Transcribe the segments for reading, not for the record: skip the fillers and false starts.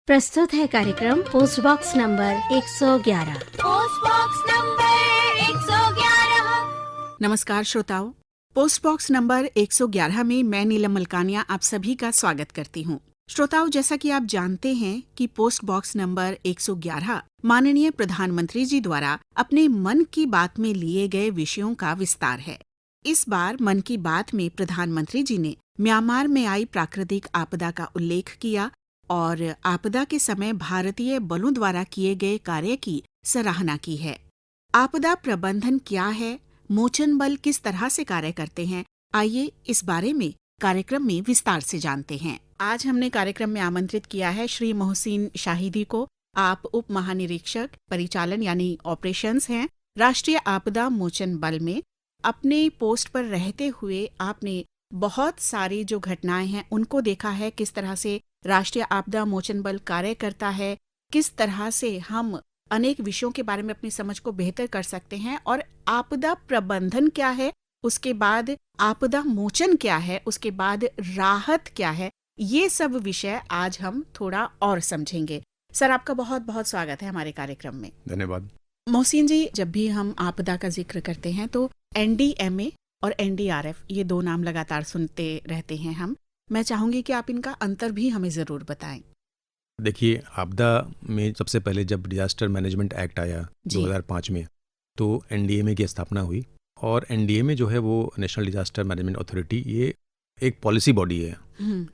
प्रस्तुत है कार्यक्रम post box number 111। Post box number 111। नमस्कार श्रोताओं, पोस्ट बॉक्स नंबर 111 में मैं नीलम मलकानिया आप सभी का स्वागत करती हूँ। श्रोताओं, जैसा कि आप जानते हैं कि पोस्ट बॉक्स नंबर 111 माननीय प्रधानमंत्री जी द्वारा अपने मन की बात में लिए गए विषयों का विस्तार है। इस बार मन की बात में प्रधानमंत्री जी ने म्यांमार में आई प्राकृतिक आपदा का उल्लेख किया और आपदा के समय भारतीय बलों द्वारा किए गए कार्य की सराहना की है। आपदा प्रबंधन क्या है, मोचन बल किस तरह से कार्य करते हैं, आइए इस बारे में कार्यक्रम में विस्तार से जानते हैं। आज हमने कार्यक्रम में आमंत्रित किया है श्री मोहसिन शाहिदी को। आप उप महानिरीक्षक परिचालन यानी ऑपरेशंस हैं राष्ट्रीय आपदा मोचन बल में। अपने पोस्ट पर रहते हुए आपने बहुत सारी जो घटनाएं हैं उनको देखा है, किस तरह से राष्ट्रीय आपदा मोचन बल कार्य करता है, किस तरह से हम अनेक विषयों के बारे में अपनी समझ को बेहतर कर सकते हैं और आपदा प्रबंधन क्या है, उसके बाद आपदा मोचन क्या है, उसके बाद राहत क्या है, ये सब विषय आज हम थोड़ा और समझेंगे। सर, आपका बहुत बहुत स्वागत है हमारे कार्यक्रम में। धन्यवाद। मोहसिन जी, जब भी हम आपदा का जिक्र करते हैं तो NDMA और NDRF ये दो नाम लगातार सुनते रहते हैं हम। मैं चाहूंगी कि आप इनका अंतर भी हमें जरूर बताएं। देखिए, आपदा में सबसे पहले जब डिजास्टर मैनेजमेंट एक्ट आया 2005 में, तो NDMA की स्थापना हुई। और NDMA जो है वो नेशनल डिजास्टर मैनेजमेंट अथॉरिटी, ये एक पॉलिसी बॉडी है।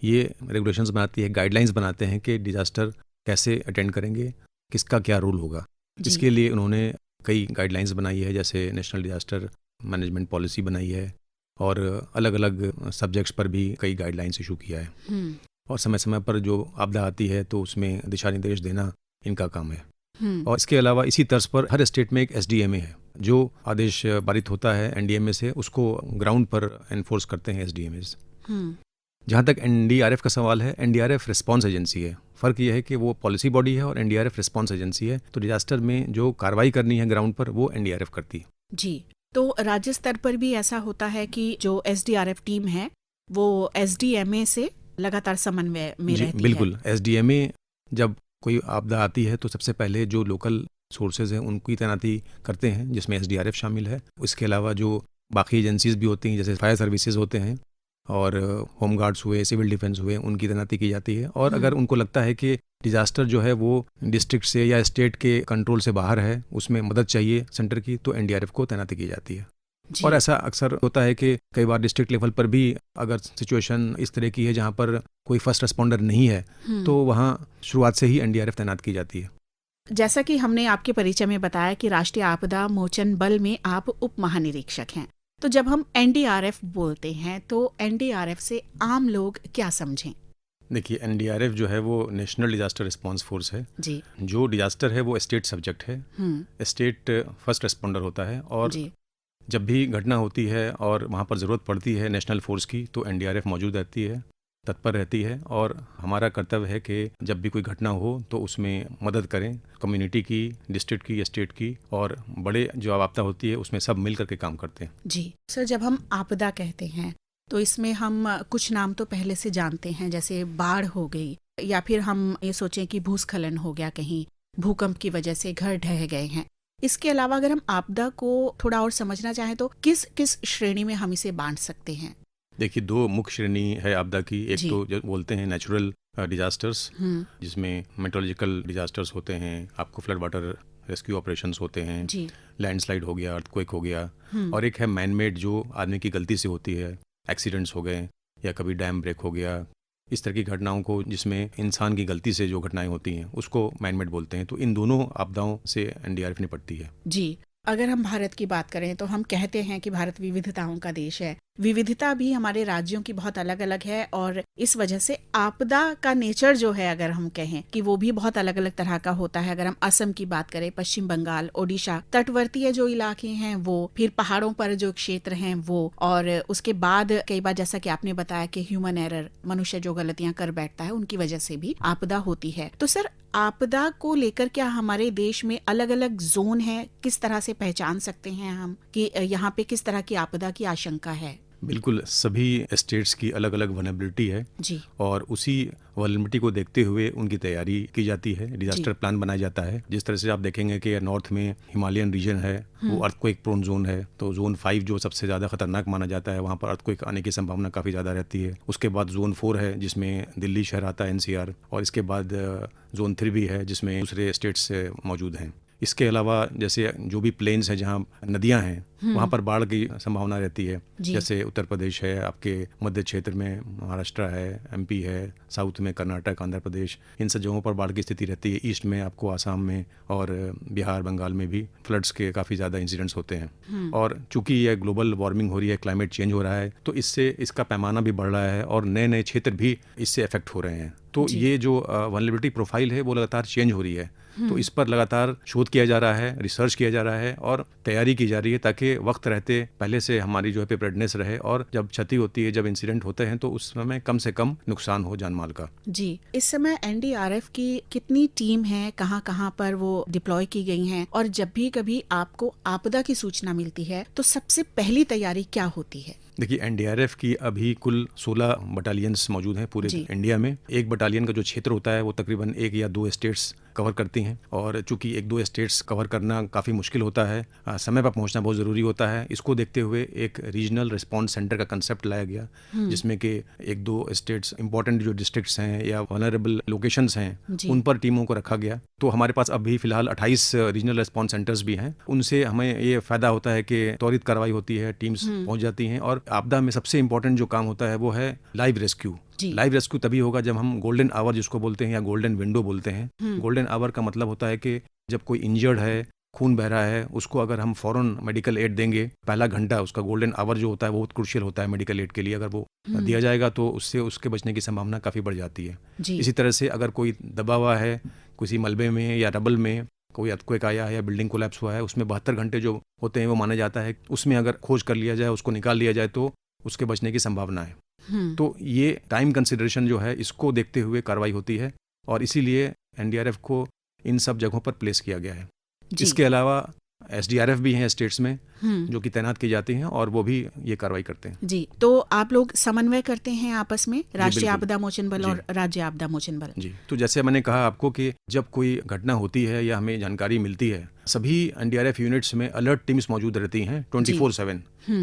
ये रेगुलेशंस बनाती है, गाइडलाइंस बनाते हैं कि डिजास्टर कैसे अटेंड करेंगे, किसका क्या रोल होगा। इसके लिए उन्होंने कई गाइडलाइंस बनाई है, जैसे नेशनल डिजास्टर मैनेजमेंट पॉलिसी बनाई है और अलग अलग सब्जेक्ट्स पर भी कई गाइडलाइंस इशू किया है। और समय समय पर जो आपदा आती है तो उसमें दिशा निर्देश देना इनका काम है। और इसके अलावा इसी तर्ज पर हर स्टेट में एक SDMA है, जो आदेश पारित होता है NDMA से, उसको ग्राउंड पर एनफोर्स करते हैं SDMAs। जहाँ तक NDRF का सवाल है, NDRF रिस्पॉन्स एजेंसी है। फ़र्क यह है कि वो पॉलिसी बॉडी है और NDRF रिस्पॉन्स एजेंसी है। तो डिजास्टर में जो कार्रवाई करनी है ग्राउंड पर, वो NDRF करती है। जी, तो राज्य स्तर पर भी ऐसा होता है कि जो SDRF टीम है वो SDMA से लगातार समन्वय में रहती बिल्कुल। SDMA जब कोई आपदा आती है तो सबसे पहले जो लोकल सोर्सेज हैं उनकी तैनाती करते हैं, जिसमें SDRF शामिल है। इसके अलावा जो बाकी एजेंसीज भी होती हैं, जैसे फायर सर्विसेज होते हैं और होम गार्ड्स हुए, सिविल डिफेंस हुए, उनकी तैनाती की जाती है। और अगर उनको लगता है कि डिजास्टर जो है वो डिस्ट्रिक्ट से या स्टेट के कंट्रोल से बाहर है, उसमें मदद चाहिए सेंटर की, तो NDRF को तैनाती की जाती है। और ऐसा अक्सर होता है कि कई बार डिस्ट्रिक्ट लेवल पर भी अगर सिचुएशन इस तरह की है जहाँ पर कोई फर्स्ट रिस्पॉन्डर नहीं है, तो वहाँ शुरुआत से ही NDRF तैनात की जाती है। जैसा कि हमने आपके परिचय में बताया कि राष्ट्रीय आपदा मोचन बल में आप उप महानिरीक्षक हैं, तो जब हम NDRF बोलते हैं तो NDRF से आम लोग क्या समझें? देखिए, NDRF जो है वो नेशनल डिजास्टर रिस्पांस फोर्स है जी। जो डिजास्टर है वो स्टेट सब्जेक्ट है। स्टेट फर्स्ट रिस्पॉन्डर होता है और जब भी घटना होती है और वहाँ पर ज़रूरत पड़ती है नेशनल फोर्स की, तो NDRF मौजूद रहती है, तत्पर रहती है। और हमारा कर्तव्य है कि जब भी कोई घटना हो तो उसमें मदद करें, कम्युनिटी की, डिस्ट्रिक्ट की, स्टेट की, और बड़े जो आपदा होती है उसमें सब मिल करके काम करते हैं। जी सर, जब हम आपदा कहते हैं तो इसमें हम कुछ नाम तो पहले से जानते हैं, जैसे बाढ़ हो गई, या फिर हम ये सोचें कि भूस्खलन हो गया, कहीं भूकंप की वजह से घर ढह गए हैं। इसके अलावा अगर हम आपदा को थोड़ा और समझना चाहें तो किस किस श्रेणी में हम इसे बांट सकते हैं? देखिए, दो मुख्य श्रेणी है आपदा की। एक तो जो बोलते हैं नेचुरल डिजास्टर्स, जिसमें मेट्रोलॉजिकल डिजास्टर्स होते हैं, आपको फ्लड वाटर रेस्क्यू ऑपरेशंस होते हैं, लैंडस्लाइड हो गया, अर्थक्वेक हो गया। और एक है मैन मेड, जो आदमी की गलती से होती है, एक्सीडेंट्स हो गए या कभी डैम ब्रेक हो गया, इस तरह की घटनाओं को, जिसमें इंसान की गलती से जो घटनाएं होती हैं, उसको मैन मेड बोलते हैं। तो इन दोनों आपदाओं से NDRF निपटती है। जी, अगर हम भारत की बात करें तो हम कहते हैं कि भारत विविधताओं का देश है। विविधता भी हमारे राज्यों की बहुत अलग अलग है और इस वजह से आपदा का नेचर जो है, अगर हम कहें कि वो भी बहुत अलग अलग तरह का होता है। अगर हम असम की बात करें, पश्चिम बंगाल, ओडिशा, तटवर्तीय जो इलाके हैं वो, फिर पहाड़ों पर जो क्षेत्र हैं वो, और उसके बाद कई बार जैसा कि आपने बताया कि ह्यूमन एरर, मनुष्य जो गलतियां कर बैठता है, उनकी वजह से भी आपदा होती है। तो सर, आपदा को लेकर क्या हमारे देश में अलग अलग जोन है? किस तरह से पहचान सकते हैं हम कि यहाँ पे किस तरह की आपदा की आशंका है? बिल्कुल, सभी स्टेट्स की अलग अलग वल्नरेबिलिटी है जी। और उसी वल्नरेबिलिटी को देखते हुए उनकी तैयारी की जाती है, डिजास्टर प्लान बनाया जाता है। जिस तरह से आप देखेंगे कि नॉर्थ में हिमालयन रीजन है, वो अर्थक्वेक प्रोन जोन है, तो जोन 5 जो सबसे ज़्यादा खतरनाक माना जाता है, वहाँ पर अर्थक्वेक आने की संभावना काफ़ी ज़्यादा रहती है। उसके बाद जोन 4 है जिसमें दिल्ली शहर आता है, NCR, और इसके बाद जोन 3 भी है जिसमें दूसरे स्टेट्स मौजूद हैं। इसके अलावा जैसे जो भी प्लेन्स हैं जहाँ नदियाँ हैं वहाँ पर बाढ़ की संभावना रहती है, जैसे उत्तर प्रदेश है, आपके मध्य क्षेत्र में महाराष्ट्र है, MP है, साउथ में कर्नाटक, आंध्र प्रदेश, इन सब जगहों पर बाढ़ की स्थिति रहती है। ईस्ट में आपको आसाम में और बिहार, बंगाल में भी फ्लड्स के काफ़ी ज़्यादा इंसिडेंट्स होते हैं। और चूंकि यह ग्लोबल वार्मिंग हो रही है, क्लाइमेट चेंज हो रहा है, तो इससे इसका पैमाना भी बढ़ रहा है और नए नए क्षेत्र भी इससे अफेक्ट हो रहे हैं। तो ये जो वल्नरेबिलिटी प्रोफाइल है वो लगातार चेंज हो रही है, तो इस पर लगातार शोध किया जा रहा है, रिसर्च किया जा रहा है और तैयारी की जा रही है ताकि वक्त रहते पहले से हमारी जो है प्रिपेयर्डनेस रहे और जब क्षति होती है, जब इंसिडेंट होते हैं, तो उस समय कम से कम नुकसान हो जान माल का। जी। इस समय NDRF की कितनी टीम है, कहाँ कहाँ पर वो डिप्लॉय की गई हैं, और जब भी कभी आपको आपदा की सूचना मिलती है तो सबसे पहली तैयारी क्या होती है? देखिए, NDRF की अभी कुल 16 बटालियंस मौजूद हैं पूरे इंडिया में। एक बटालियन का जो क्षेत्र होता है वो तकरीबन 1 या 2 स्टेट्स कवर करती हैं, और चूंकि 1-2 स्टेट्स कवर करना काफ़ी मुश्किल होता है, समय पर पहुंचना बहुत ज़रूरी होता है। इसको देखते हुए एक रीजनल रिस्पांस सेंटर का कंसेप्ट लाया गया, जिसमें कि 1-2 स्टेट्स इंपॉर्टेंट जो डिस्ट्रिक्ट्स हैं या वनरेबल लोकेशंस हैं उन पर टीमों को रखा गया। तो हमारे पास अभी फिलहाल 28 रीजनल रिस्पांस सेंटर्स भी हैं। उनसे हमें ये फ़ायदा होता है कि त्वरित कार्रवाई होती है, टीम्स पहुँच जाती हैं, और आपदा में सबसे इम्पोर्टेंट जो काम होता है वो है लाइव रेस्क्यू। लाइव रेस्क्यू तभी होगा जब हम गोल्डन आवर जिसको बोलते हैं या गोल्डन विंडो बोलते हैं। गोल्डन आवर का मतलब होता है कि जब कोई इंजर्ड है, खून बह रहा है, उसको अगर हम फौरन मेडिकल एड देंगे, पहला घंटा उसका गोल्डन आवर जो होता है वो बहुत क्रूशियल होता है मेडिकल एड के लिए। अगर वो दिया जाएगा तो उससे उसके बचने की संभावना काफ़ी बढ़ जाती है। इसी तरह से अगर कोई दबा हुआ है किसी मलबे में या रबल में, कोई अर्थक्वेक आया है या बिल्डिंग कोलैप्स हुआ है, उसमें 72 घंटे जो होते हैं वो माना जाता है, उसमें अगर खोज कर लिया जाए, उसको निकाल लिया जाए तो उसके बचने की संभावना है। तो ये टाइम कंसिडरेशन जो है इसको देखते हुए कार्रवाई होती है, और इसीलिए NDRF को इन सब जगहों पर प्लेस किया गया है। इसके अलावा SDRF भी हैं स्टेट्स में जो कि तैनात की जाती हैं और वो भी ये कार्रवाई करते हैं। जी। तो आप लोग समन्वय करते हैं आपस में, राष्ट्रीय आपदा मोचन बल और राज्य आपदा मोचन बल? जी। तो जैसे मैंने कहा आपको कि जब कोई घटना होती है या हमें जानकारी मिलती है, सभी NDRF यूनिट्स में अलर्ट टीम्स मौजूद रहती हैं 24/7।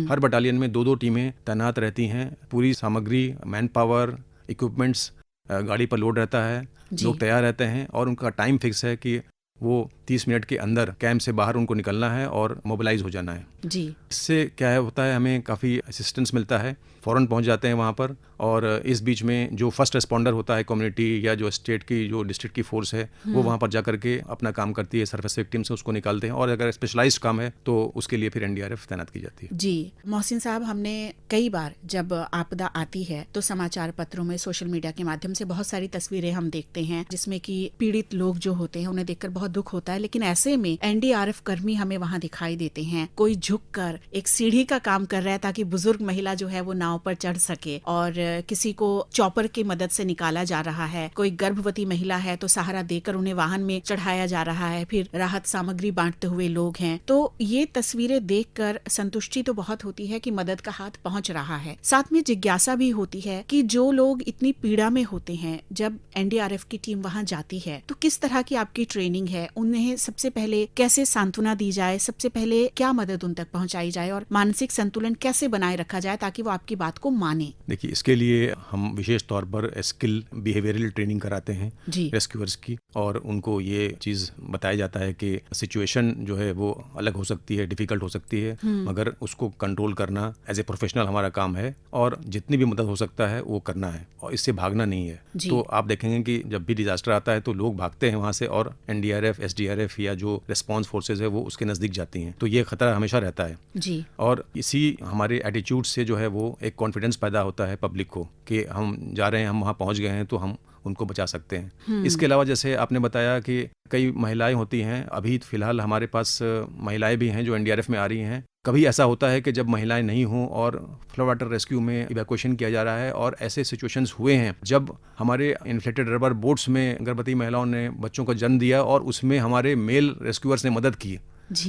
हर बटालियन में 2-2 टीमें तैनात रहती हैं। पूरी सामग्री, मैन पावर, इक्विपमेंट्स गाड़ी पर लोड रहता है, लोग तैयार रहते हैं, और उनका टाइम फिक्स है कि वो 30 मिनट के अंदर कैंप से बाहर उनको निकलना है और मोबिलाइज हो जाना है। इससे क्या होता है, हमें काफ़ी असिस्टेंस मिलता है, फ़ौरन पहुंच जाते हैं वहाँ पर, और इस बीच में जो फर्स्ट रिस्पॉन्डर होता है कम्युनिटी या जो स्टेट की जो डिस्ट्रिक्ट की फोर्स है वो वहाँ पर जा करके अपना काम करती है, सरफेस विक्टिम से उसको निकालते हैं, और अगर स्पेशलाइज्ड काम है तो उसके लिए फिर NDRF तैनात की जाती है। जी। मोहसिन साहब, हमने कई बार जब आपदा आती है तो समाचार पत्रों में, सोशल मीडिया के माध्यम से बहुत सारी तस्वीरें हम देखते हैं जिसमें कि पीड़ित लोग जो होते हैं उन्हें देखकर बहुत दुख होता है, लेकिन ऐसे में NDRF कर्मी हमें वहाँ दिखाई देते हैं। कोई झुककर एक सीढ़ी का काम कर रहा है ताकि बुजुर्ग महिला जो है वो नाव पर चढ़ सके, और किसी को चॉपर की मदद से निकाला जा रहा है, कोई गर्भवती महिला है तो सहारा देकर उन्हें वाहन में चढ़ाया जा रहा है, फिर राहत सामग्री बांटते हुए लोग हैं। तो ये तस्वीरें देखकर संतुष्टि तो बहुत होती है कि मदद का हाथ पहुंच रहा है, साथ में जिज्ञासा भी होती है कि जो लोग इतनी पीड़ा में होते हैं, जब NDRF की टीम वहां जाती है तो किस तरह की आपकी ट्रेनिंग है, उन्हें सबसे पहले कैसे सांत्वना दी जाए, सबसे पहले क्या मदद उन तक पहुंचाई जाए, और मानसिक संतुलन कैसे बनाए रखा जाए ताकि वो आपकी बात को माने? देखिए, इसके लिए हम विशेष तौर पर स्किल बिहेवियरल ट्रेनिंग कराते हैं रेस्क्यूअर्स की, और उनको ये चीज़ बताया जाता है कि सिचुएशन जो है वो अलग हो सकती है, डिफिकल्ट हो सकती है, मगर उसको कंट्रोल करना एज ए प्रोफेशनल हमारा काम है, और जितनी भी मदद हो सकता है वो करना है, और इससे भागना नहीं है। तो आप देखेंगे कि जब भी डिजास्टर आता है तो लोग भागते हैं वहाँ से, और NDRF, SDRF या जो रिस्पॉन्स फोर्सेज है वो उसके नज़दीक जाती हैं, तो ये खतरा हमेशा रहता है जी। और इसी हमारे एटीट्यूड से जो है वो एक कॉन्फिडेंस पैदा होता है पब्लिक को कि हम जा रहे हैं, हम वहाँ पहुँच गए हैं तो हम उनको बचा सकते हैं। इसके अलावा जैसे आपने बताया कि कई महिलाएं होती हैं, अभी फिलहाल हमारे पास महिलाएं भी हैं जो NDRF में आ रही हैं। कभी ऐसा होता है कि जब महिलाएं नहीं हों और फ्लड वाटर रेस्क्यू में इवैक्यूएशन किया जा रहा है, और ऐसे सिचुएशंस हुए हैं जब हमारे इन्फ्लेटेड रबर बोट्स में गर्भवती महिलाओं ने बच्चों को जन्म दिया, और उसमें हमारे मेल रेस्क्यूअर्स ने मदद की,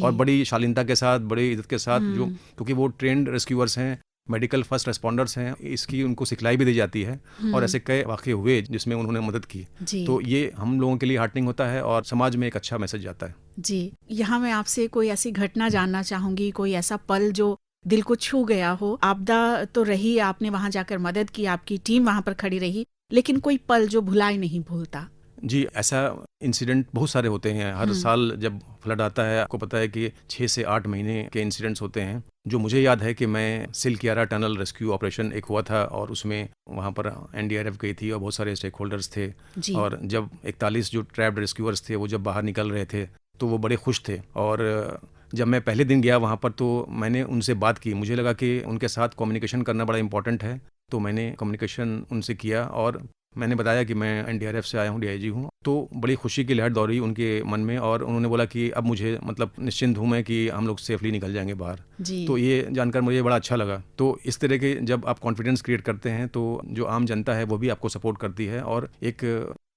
और बड़ी शालीनता के साथ, बड़ी इज्जत के साथ, जो क्योंकि वो ट्रेंड रेस्क्यूअर्स हैं, मेडिकल फर्स्ट रिस्पॉन्डर्स हैं, इसकी उनको सिखलाई भी दी जाती है और ऐसे कई वाक़े हुए जिसमें उन्होंने मदद की। तो ये हम लोगों के लिए हार्टनिंग होता है और समाज में एक अच्छा मैसेज जाता है। जी, यहाँ मैं आपसे कोई ऐसी घटना जानना चाहूंगी, कोई ऐसा पल जो दिल को छू गया हो। आपदा तो रही, आपने वहां जाकर मदद की, आपकी टीम वहां पर खड़ी रही, लेकिन कोई पल जो भुलाए नहीं भूलता। जी, ऐसा इंसिडेंट बहुत सारे होते हैं। हर साल जब फ्लड आता है, आपको पता है कि 6 से 8 महीने के इंसिडेंट्स होते हैं। जो मुझे याद है कि मैं सिलकियारा टनल रेस्क्यू ऑपरेशन एक हुआ था और उसमें वहाँ पर एनडीआरएफ गई थी और बहुत सारे स्टेक होल्डर्स थे। और जब 41 जो ट्रैप्ड रेस्क्यूअर्स थे वो जब बाहर निकल रहे थे तो वो बड़े खुश थे। और जब मैं पहले दिन गया वहाँ पर तो मैंने उनसे बात की। मुझे लगा कि उनके साथ कम्युनिकेशन करना बड़ा इंपॉर्टेंट है, तो मैंने कम्युनिकेशन उनसे किया और मैंने बताया कि मैं एनडीआरएफ से आया हूँ, डीआईजी हूँ। तो बड़ी खुशी की लहर दौड़ी उनके मन में और उन्होंने बोला कि अब मुझे मतलब निश्चिंत हूँ मैं कि हम लोग सेफली निकल जाएंगे बाहर। तो ये जानकर मुझे बड़ा अच्छा लगा। तो इस तरह के जब आप कॉन्फिडेंस क्रिएट करते हैं तो जो आम जनता है वो भी आपको सपोर्ट करती है और एक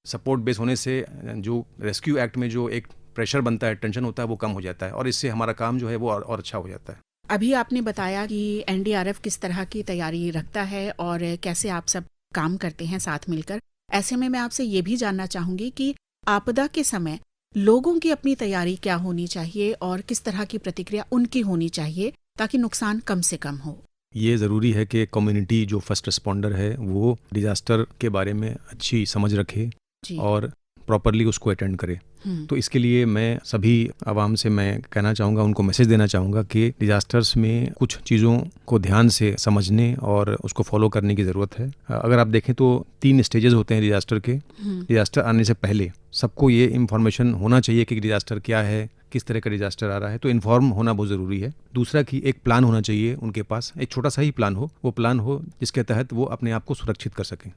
सपोर्ट बेस होने से जो रेस्क्यू एक्ट में जो एक प्रेशर बनता है, टेंशन होता है, वो कम हो जाता है और इससे हमारा काम जो है वो और अच्छा हो जाता है। अभी आपने बताया कि एनडीआरएफ किस तरह की तैयारी रखता है और कैसे आप सब काम करते हैं साथ मिलकर। ऐसे में मैं आपसे ये भी जानना चाहूंगी कि आपदा के समय लोगों की अपनी तैयारी क्या होनी चाहिए और किस तरह की प्रतिक्रिया उनकी होनी चाहिए ताकि नुकसान कम से कम हो। ये ज़रूरी है कि कम्युनिटी जो फर्स्ट रिस्पॉन्डर है वो डिजास्टर के बारे में अच्छी समझ रखे और प्रॉपरली उसको अटेंड करे। तो इसके लिए मैं सभी आवाम से मैं कहना चाहूँगा, उनको मैसेज देना चाहूँगा कि डिजास्टर्स में कुछ चीज़ों को ध्यान से समझने और उसको फॉलो करने की ज़रूरत है। अगर आप देखें तो 3 स्टेजेस होते हैं डिजास्टर के। डिजास्टर आने से पहले सबको ये इन्फॉर्मेशन होना चाहिए कि डिजास्टर क्या है, किस तरह का डिजास्टर आ रहा है, तो इन्फॉर्म होना बहुत ज़रूरी है। दूसरा कि एक प्लान होना चाहिए उनके पास, एक छोटा सा ही प्लान हो, वो प्लान हो जिसके तहत वो अपने आप को सुरक्षित कर सकें।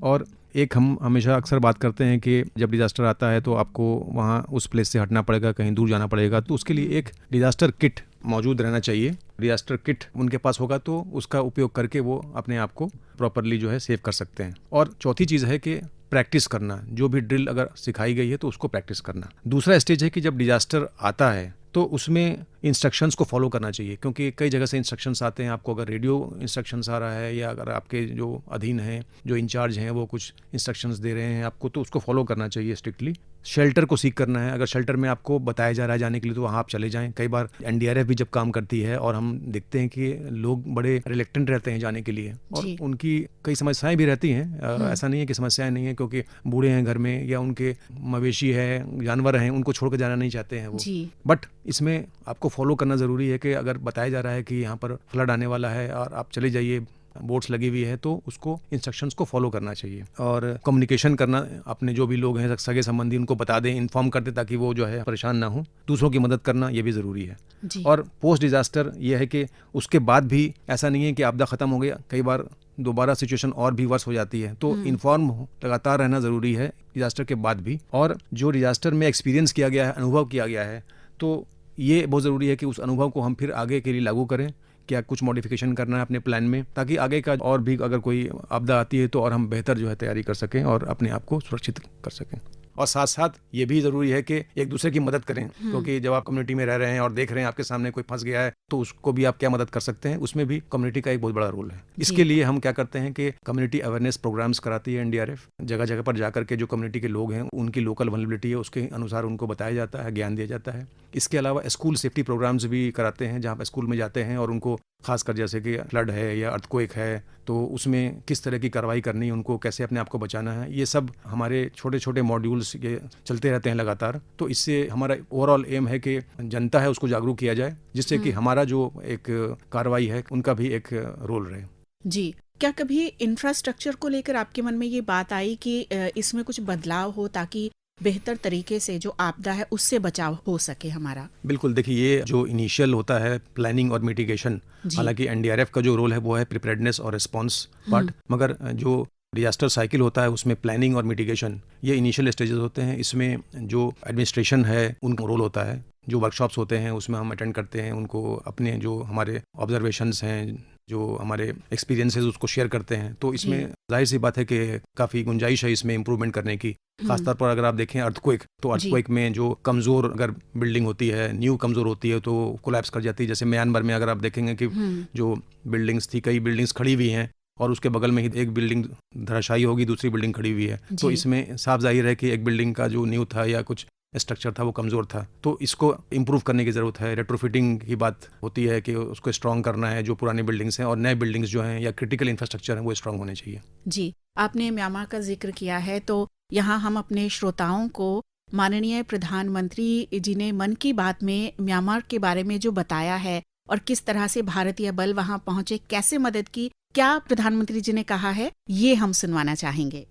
और एक हम हमेशा अक्सर बात करते हैं कि जब डिजास्टर आता है तो आपको वहाँ उस प्लेस से हटना पड़ेगा, कहीं दूर जाना पड़ेगा, तो उसके लिए एक डिजास्टर किट मौजूद रहना चाहिए। डिजास्टर किट उनके पास होगा तो उसका उपयोग करके वो अपने आप को प्रॉपरली जो है सेव कर सकते हैं। और चौथी चीज़ है कि प्रैक्टिस करना, जो भी ड्रिल अगर सिखाई गई है तो उसको प्रैक्टिस करना। दूसरा स्टेज है कि जब डिजास्टर आता है तो उसमें इंस्ट्रक्शंस को फॉलो करना चाहिए, क्योंकि कई जगह से इंस्ट्रक्शंस आते हैं। आपको अगर रेडियो इंस्ट्रक्शंस आ रहा है या अगर आपके जो अधीन हैं, जो इंचार्ज हैं, वो कुछ इंस्ट्रक्शंस दे रहे हैं आपको, तो उसको फॉलो करना चाहिए स्ट्रिक्टली। शेल्टर को सीख करना है, अगर शेल्टर में आपको बताया जा रहा है जाने के लिए तो वहाँ आप चले जाएं। कई बार एनडीआरएफ भी जब काम करती है और हम देखते हैं कि लोग बड़े रिलेक्टेंट रहते हैं जाने के लिए और उनकी कई समस्याएं भी रहती हैं। ऐसा नहीं है कि समस्याएं नहीं है, क्योंकि बूढ़े हैं घर में या उनके मवेशी है, जानवर हैं, उनको छोड़ कर जाना नहीं चाहते हैं वो। बट इसमें आपको फॉलो करना ज़रूरी है कि अगर बताया जा रहा है कि यहाँ पर फ्लड आने वाला है और आप चले जाइए, बोट्स लगी हुई है, तो उसको इंस्ट्रक्शंस को फॉलो करना चाहिए। और कम्युनिकेशन करना, अपने जो भी लोग हैं सगे संबंधी उनको बता दें, इन्फॉर्म कर दें ताकि वो जो है परेशान ना हो। दूसरों की मदद करना ये भी ज़रूरी है। और पोस्ट डिजास्टर ये है कि उसके बाद भी ऐसा नहीं है कि आपदा ख़त्म हो गया, कई बार दोबारा सिचुएशन और भी वर्स हो जाती है, तो इन्फॉर्म लगातार रहना ज़रूरी है डिजास्टर के बाद भी। और जो डिजास्टर में एक्सपीरियंस किया गया है, अनुभव किया गया है, तो ये बहुत ज़रूरी है कि उस अनुभव को हम फिर आगे के लिए लागू करें। क्या कुछ मॉडिफिकेशन करना है अपने प्लान में, ताकि आगे का और भी अगर कोई आपदा आती है तो और हम बेहतर जो है तैयारी कर सकें और अपने आप को सुरक्षित कर सकें। और साथ साथ ये भी ज़रूरी है कि एक दूसरे की मदद करें, क्योंकि जब आप कम्युनिटी में रह रहे हैं और देख रहे हैं आपके सामने कोई फंस गया है तो उसको भी आप क्या मदद कर सकते हैं, उसमें भी कम्युनिटी का एक बहुत बड़ा रोल है। इसके लिए हम क्या करते हैं कि कम्युनिटी अवेयरनेस प्रोग्राम्स कराती है एनडीआरएफ। जगह जगह पर जाकर के जो कम्युनिटी के लोग हैं उनकी लोकल वल्नरेबिलिटी है उसके अनुसार उनको बताया जाता है, ज्ञान दिया जाता है। इसके अलावा स्कूल सेफ्टी प्रोग्राम्स भी कराते हैं, जहाँ पर स्कूल में जाते हैं और उनको खासकर जैसे कि फ्लड है या अर्थक्वेक है तो उसमें किस तरह की कार्रवाई करनी है, उनको कैसे अपने आप को बचाना है, ये सब हमारे छोटे छोटे मॉड्यूल्स ये चलते रहते हैं लगातार। तो इससे हमारा ओवरऑल एम है कि जनता है उसको जागरूक किया जाए, जिससे कि हमारा जो एक कार्रवाई है उनका भी एक रोल रहे। जी, क्या कभी इंफ्रास्ट्रक्चर को लेकर आपके मन में ये बात आई कि इसमें कुछ बदलाव हो ताकि बेहतर तरीके से जो आपदा है उससे बचाव हो सके हमारा? बिल्कुल, देखिए ये जो इनिशियल होता है प्लानिंग और मिटिगेशन, हालांकि एनडीआरएफ का जो रोल है वो है प्रिपेयर्डनेस और रिस्पांस पार्ट, मगर जो डिजास्टर साइकिल होता है उसमें प्लानिंग और मिटिगेशन ये इनिशियल स्टेजेस होते हैं। इसमें जो एडमिनिस्ट्रेशन है उनका रोल होता है, जो वर्कशॉप्स होते हैं उसमें हम अटेंड करते हैं, उनको अपने जो हमारे ऑब्जर्वेशंस हैं, जो हमारे एक्सपीरियंसेस उसको शेयर करते हैं। तो इसमें जाहिर सी बात है कि काफ़ी गुंजाइश है इसमें इम्प्रूवमेंट करने की। खासतौर पर अगर आप देखें अर्थक्वेक, तो अर्थक्वेक में जो कमज़ोर अगर बिल्डिंग होती है, न्यू कमज़ोर होती है, तो कोलैप्स कर जाती है। जैसे म्यांमार में अगर आप देखेंगे कि जो बिल्डिंग्स थी, कई बिल्डिंग्स खड़ी हुई हैं और उसके बगल में ही एक बिल्डिंग धराशायी होगी, दूसरी बिल्डिंग खड़ी हुई है। तो इसमें साफ जाहिर है कि एक बिल्डिंग का जो न्यू था या कुछ स्ट्रक्चर था वो कमज़ोर था, तो इसको इम्प्रूव करने की ज़रूरत है। रेट्रोफिटिंग की बात होती है कि उसको स्ट्रॉन्ग करना है, जो पुरानी बिल्डिंग्स हैं, और नए बिल्डिंग्स जो हैं या क्रिटिकल इंफ्रास्ट्रक्चर हैं वो स्ट्रॉन्ग होने चाहिए। जी, आपने म्यांमार का जिक्र किया है, तो यहाँ हम अपने श्रोताओं को माननीय प्रधानमंत्री जी ने मन की बात में म्यांमार के बारे में जो बताया है और किस तरह से भारतीय बल वहाँ पहुंचे, कैसे मदद की, क्या प्रधानमंत्री जी ने कहा है, ये हम सुनवाना चाहेंगे।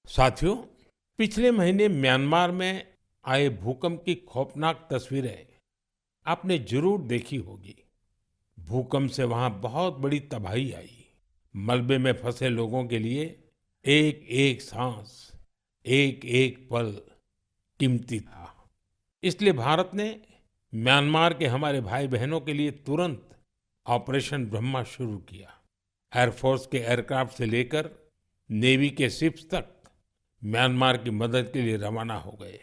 साथियों, पिछले महीने म्यांमार में आए भूकंप की खौफनाक तस्वीरें आपने जरूर देखी होगी। भूकंप से वहां बहुत बड़ी तबाही आई। मलबे में फंसे लोगों के लिए एक एक सांस, एक एक पल कीमती था। इसलिए भारत ने म्यांमार के हमारे भाई बहनों के लिए तुरंत ऑपरेशन ब्रह्मा शुरू किया। एयरफोर्स के एयरक्राफ्ट से लेकर नेवी के शिप्स तक म्यांमार की मदद के लिए रवाना हो गए।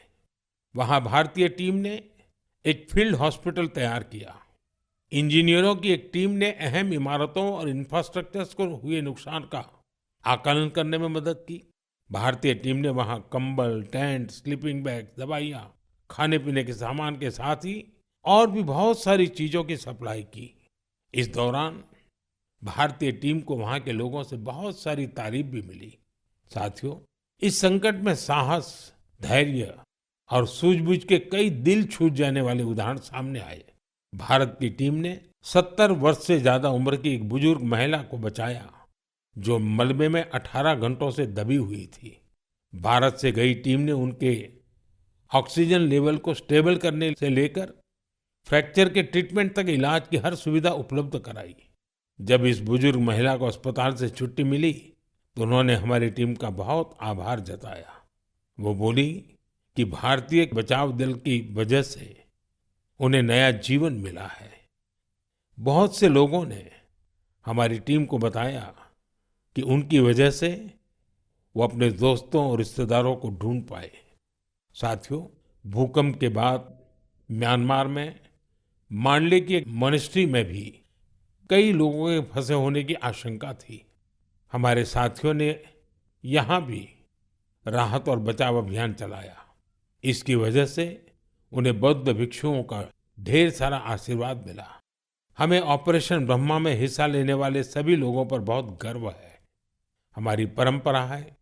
वहां भारतीय टीम ने एक फील्ड हॉस्पिटल तैयार किया। इंजीनियरों की एक टीम ने अहम इमारतों और इंफ्रास्ट्रक्चर्स को हुए नुकसान का आकलन करने में मदद की। भारतीय टीम ने वहां कंबल, टेंट, स्लीपिंग बैग, दवाइयां, खाने पीने के सामान के साथ ही और भी बहुत सारी चीजों की सप्लाई की। इस दौरान भारतीय टीम को वहां के लोगों से बहुत सारी तारीफ भी मिली। साथियों, इस संकट में साहस, धैर्य और सूझबूझ के कई दिल छू जाने वाले उदाहरण सामने आए। भारत की टीम ने 70 वर्ष से ज्यादा उम्र की एक बुजुर्ग महिला को बचाया, जो मलबे में 18 घंटों से दबी हुई थी। भारत से गई टीम ने उनके ऑक्सीजन लेवल को स्टेबल करने से लेकर फ्रैक्चर के ट्रीटमेंट तक इलाज की हर सुविधा उपलब्ध कराई। जब इस बुजुर्ग महिला को अस्पताल से छुट्टी मिली तो उन्होंने हमारी टीम का बहुत आभार जताया। वो बोली कि भारतीय बचाव दल की वजह से उन्हें नया जीवन मिला है। बहुत से लोगों ने हमारी टीम को बताया कि उनकी वजह से वो अपने दोस्तों और रिश्तेदारों को ढूंढ पाए। साथियों, भूकंप के बाद म्यांमार में मांडले की एक मॉनेस्ट्री में भी कई लोगों के फंसे होने की आशंका थी। हमारे साथियों ने यहाँ भी राहत और बचाव अभियान चलाया। इसकी वजह से उन्हें बौद्ध भिक्षुओं का ढेर सारा आशीर्वाद मिला। हमें ऑपरेशन ब्रह्मा में हिस्सा लेने वाले सभी लोगों पर बहुत गर्व है। हमारी परंपरा है,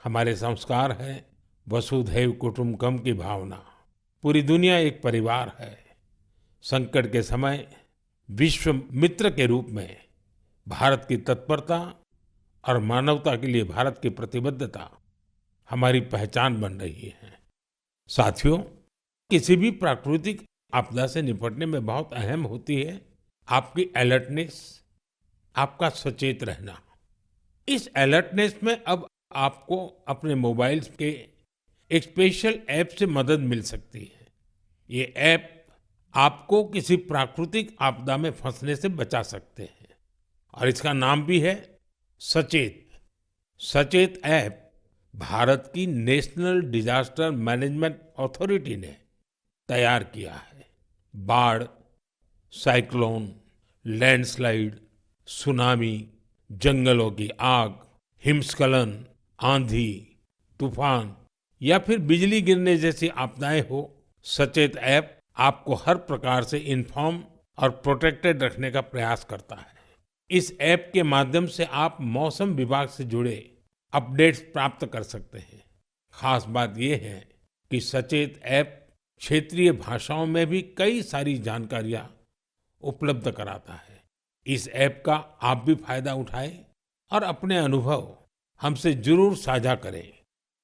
हमारे संस्कार है, वसुधैव कुटुंबकम की भावना। पूरी दुनिया एक परिवार है। संकट के समय विश्व मित्र के रूप में भारत की तत्परता और मानवता के लिए भारत की प्रतिबद्धता हमारी पहचान बन रही है। साथियों, किसी भी प्राकृतिक आपदा से निपटने में बहुत अहम होती है आपकी अलर्टनेस, आपका सचेत रहना। इस अलर्टनेस में अब आपको अपने मोबाइल के एक स्पेशल ऐप से मदद मिल सकती है। ये ऐप आपको किसी प्राकृतिक आपदा में फंसने से बचा सकते हैं और इसका नाम भी है सचेत। सचेत ऐप भारत की नेशनल डिजास्टर मैनेजमेंट अथॉरिटी ने तैयार किया है। बाढ़, साइक्लोन, लैंडस्लाइड, सुनामी, जंगलों की आग, हिमस्खलन, आंधी, तूफान या फिर बिजली गिरने जैसी आपदाएं हो, सचेत ऐप आपको हर प्रकार से इन्फॉर्म और प्रोटेक्टेड रखने का प्रयास करता है। इस ऐप के माध्यम से आप मौसम विभाग से जुड़े अपडेट्स प्राप्त कर सकते हैं। खास बात यह है कि सचेत ऐप क्षेत्रीय भाषाओं में भी कई सारी जानकारियां उपलब्ध कराता है। इस ऐप का आप भी फायदा उठाएं और अपने अनुभव हमसे जरूर साझा करें।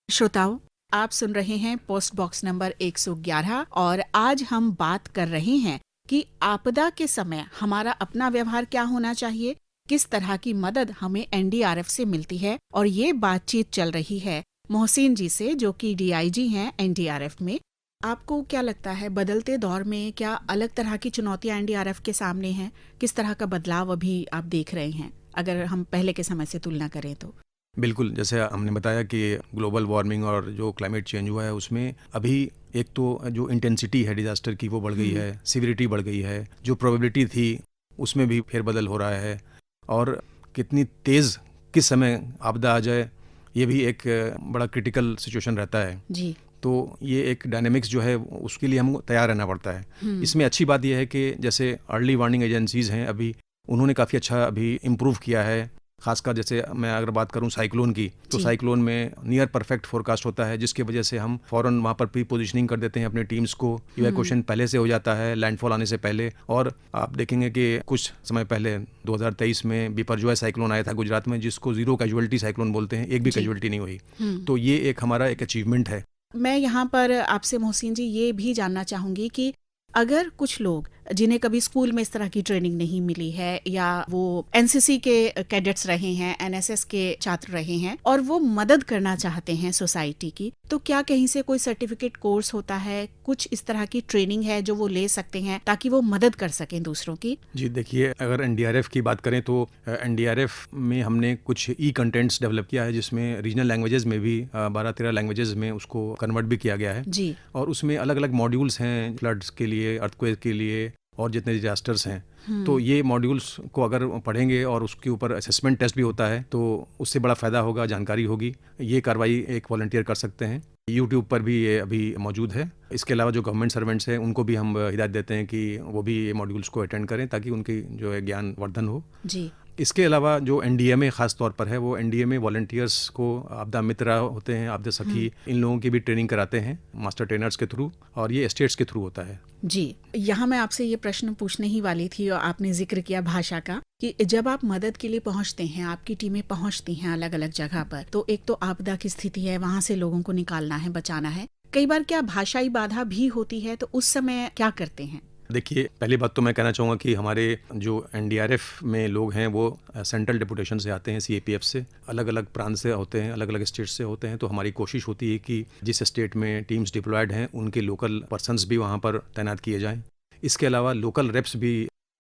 श्रोताओं, आप सुन रहे हैं पोस्ट बॉक्स नंबर 111 और आज हम बात कर रहे हैं कि आपदा के समय हमारा अपना व्यवहार क्या होना चाहिए, किस तरह की मदद हमें एनडीआरएफ से मिलती है। और ये बातचीत चल रही है मोहसिन जी से, जो कि डीआईजी हैं एनडीआरएफ में। आपको क्या लगता है बदलते दौर में क्या अलग तरह की चुनौतियां एनडीआरएफ के सामने हैं? किस तरह का बदलाव अभी आप देख रहे हैं अगर हम पहले के समय से तुलना करें तो? बिल्कुल, जैसे हमने बताया कि ग्लोबल वार्मिंग और जो क्लाइमेट चेंज हुआ है उसमें अभी एक तो जो इंटेंसिटी है डिजास्टर की वो बढ़ गई है, सीवियरिटी बढ़ गई है, जो प्रोबेबिलिटी थी उसमें भी फेरबदल हो रहा है, और कितनी तेज़ किस समय आपदा आ जाए ये भी एक बड़ा क्रिटिकल सिचुएशन रहता है जी। तो ये एक डायनेमिक्स जो है उसके लिए हमको तैयार रहना पड़ता है। इसमें अच्छी बात यह है कि जैसे अर्ली वार्निंग एजेंसीज़ हैं अभी उन्होंने काफ़ी अच्छा अभी इम्प्रूव किया है। खासकर जैसे मैं अगर बात करूं साइक्लोन की तो साइक्लोन में नियर परफेक्ट फोरकास्ट होता है जिसकी वजह से हम फौरन वहाँ पर प्री पोजिशनिंग कर देते हैं अपने टीम्स को। इवैक्यूएशन पहले से हो जाता है लैंडफॉल आने से पहले। और आप देखेंगे कि कुछ समय पहले 2023 में बिपरजॉय साइक्लोन आया था गुजरात में जिसको जीरो कैजुअलिटी साइक्लोन बोलते हैं, एक भी कैजुअलिटी नहीं हुई। तो ये एक हमारा एक अचीवमेंट है। मैं यहाँ पर आपसे मोहसिन जी ये भी जानना चाहूँगी कि अगर कुछ लोग जिन्हें कभी स्कूल में इस तरह की ट्रेनिंग नहीं मिली है या वो एनसीसी के कैडेट्स रहे हैं, एनएसएस के छात्र रहे हैं और वो मदद करना चाहते हैं सोसाइटी की, तो क्या कहीं से कोई सर्टिफिकेट कोर्स होता है, कुछ इस तरह की ट्रेनिंग है जो वो ले सकते हैं ताकि वो मदद कर सकें दूसरों की? जी देखिए, अगर एनडीआरएफ की बात करें तो एनडीआरएफ में हमने कुछ ई कंटेंट्स डेवलप किया है जिसमें रीजनल लैंग्वेजेस में भी 12-13 लैंग्वेजेस में उसको कन्वर्ट भी किया गया है जी। और उसमें अलग अलग मॉड्यूल्स हैं फ्लड्स के लिए, अर्थक्वेक के लिए और जितने डिजास्टर्स हैं। तो ये मॉड्यूल्स को अगर पढ़ेंगे और उसके ऊपर असेसमेंट टेस्ट भी होता है तो उससे बड़ा फ़ायदा होगा, जानकारी होगी। ये कार्रवाई एक वॉलंटियर कर सकते हैं। यूट्यूब पर भी ये अभी मौजूद है। इसके अलावा जो गवर्नमेंट सर्वेंट्स हैं उनको भी हम हिदायत देते हैं कि वो भी ये मॉड्यूल्स को अटेंड करें ताकि उनकी जो है ज्ञान वर्धन हो जी। इसके अलावा जो एनडीएमए खास तौर पर है वो एनडीएमए वॉलंटियर्स को आपदा मित्र होते हैं, आपदा सखी, इन लोगों की भी ट्रेनिंग कराते हैं मास्टर ट्रेनर्स के थ्रू और ये स्टेट्स के थ्रू होता है जी। यहाँ मैं आपसे ये प्रश्न पूछने ही वाली थी और आपने जिक्र किया भाषा का कि जब आप मदद के लिए पहुँचते हैं, आपकी टीमें पहुँचती हैं अलग अलग जगह पर, तो एक तो आपदा की स्थिति है, वहाँ से लोगों को निकालना है, बचाना है, कई बार क्या भाषाई बाधा भी होती है, तो उस समय क्या करते हैं? देखिए, पहली बात तो मैं कहना चाहूँगा कि हमारे जो एनडीआरएफ में लोग हैं वो सेंट्रल डेपुटेशन से आते हैं, सीएपीएफ से, अलग अलग प्रांत से होते हैं, अलग अलग स्टेट से होते हैं। तो हमारी कोशिश होती है कि जिस स्टेट में टीम्स डिप्लॉयड हैं उनके लोकल पर्सन्स भी वहाँ पर तैनात किए जाएँ। इसके अलावा लोकल रेप्स भी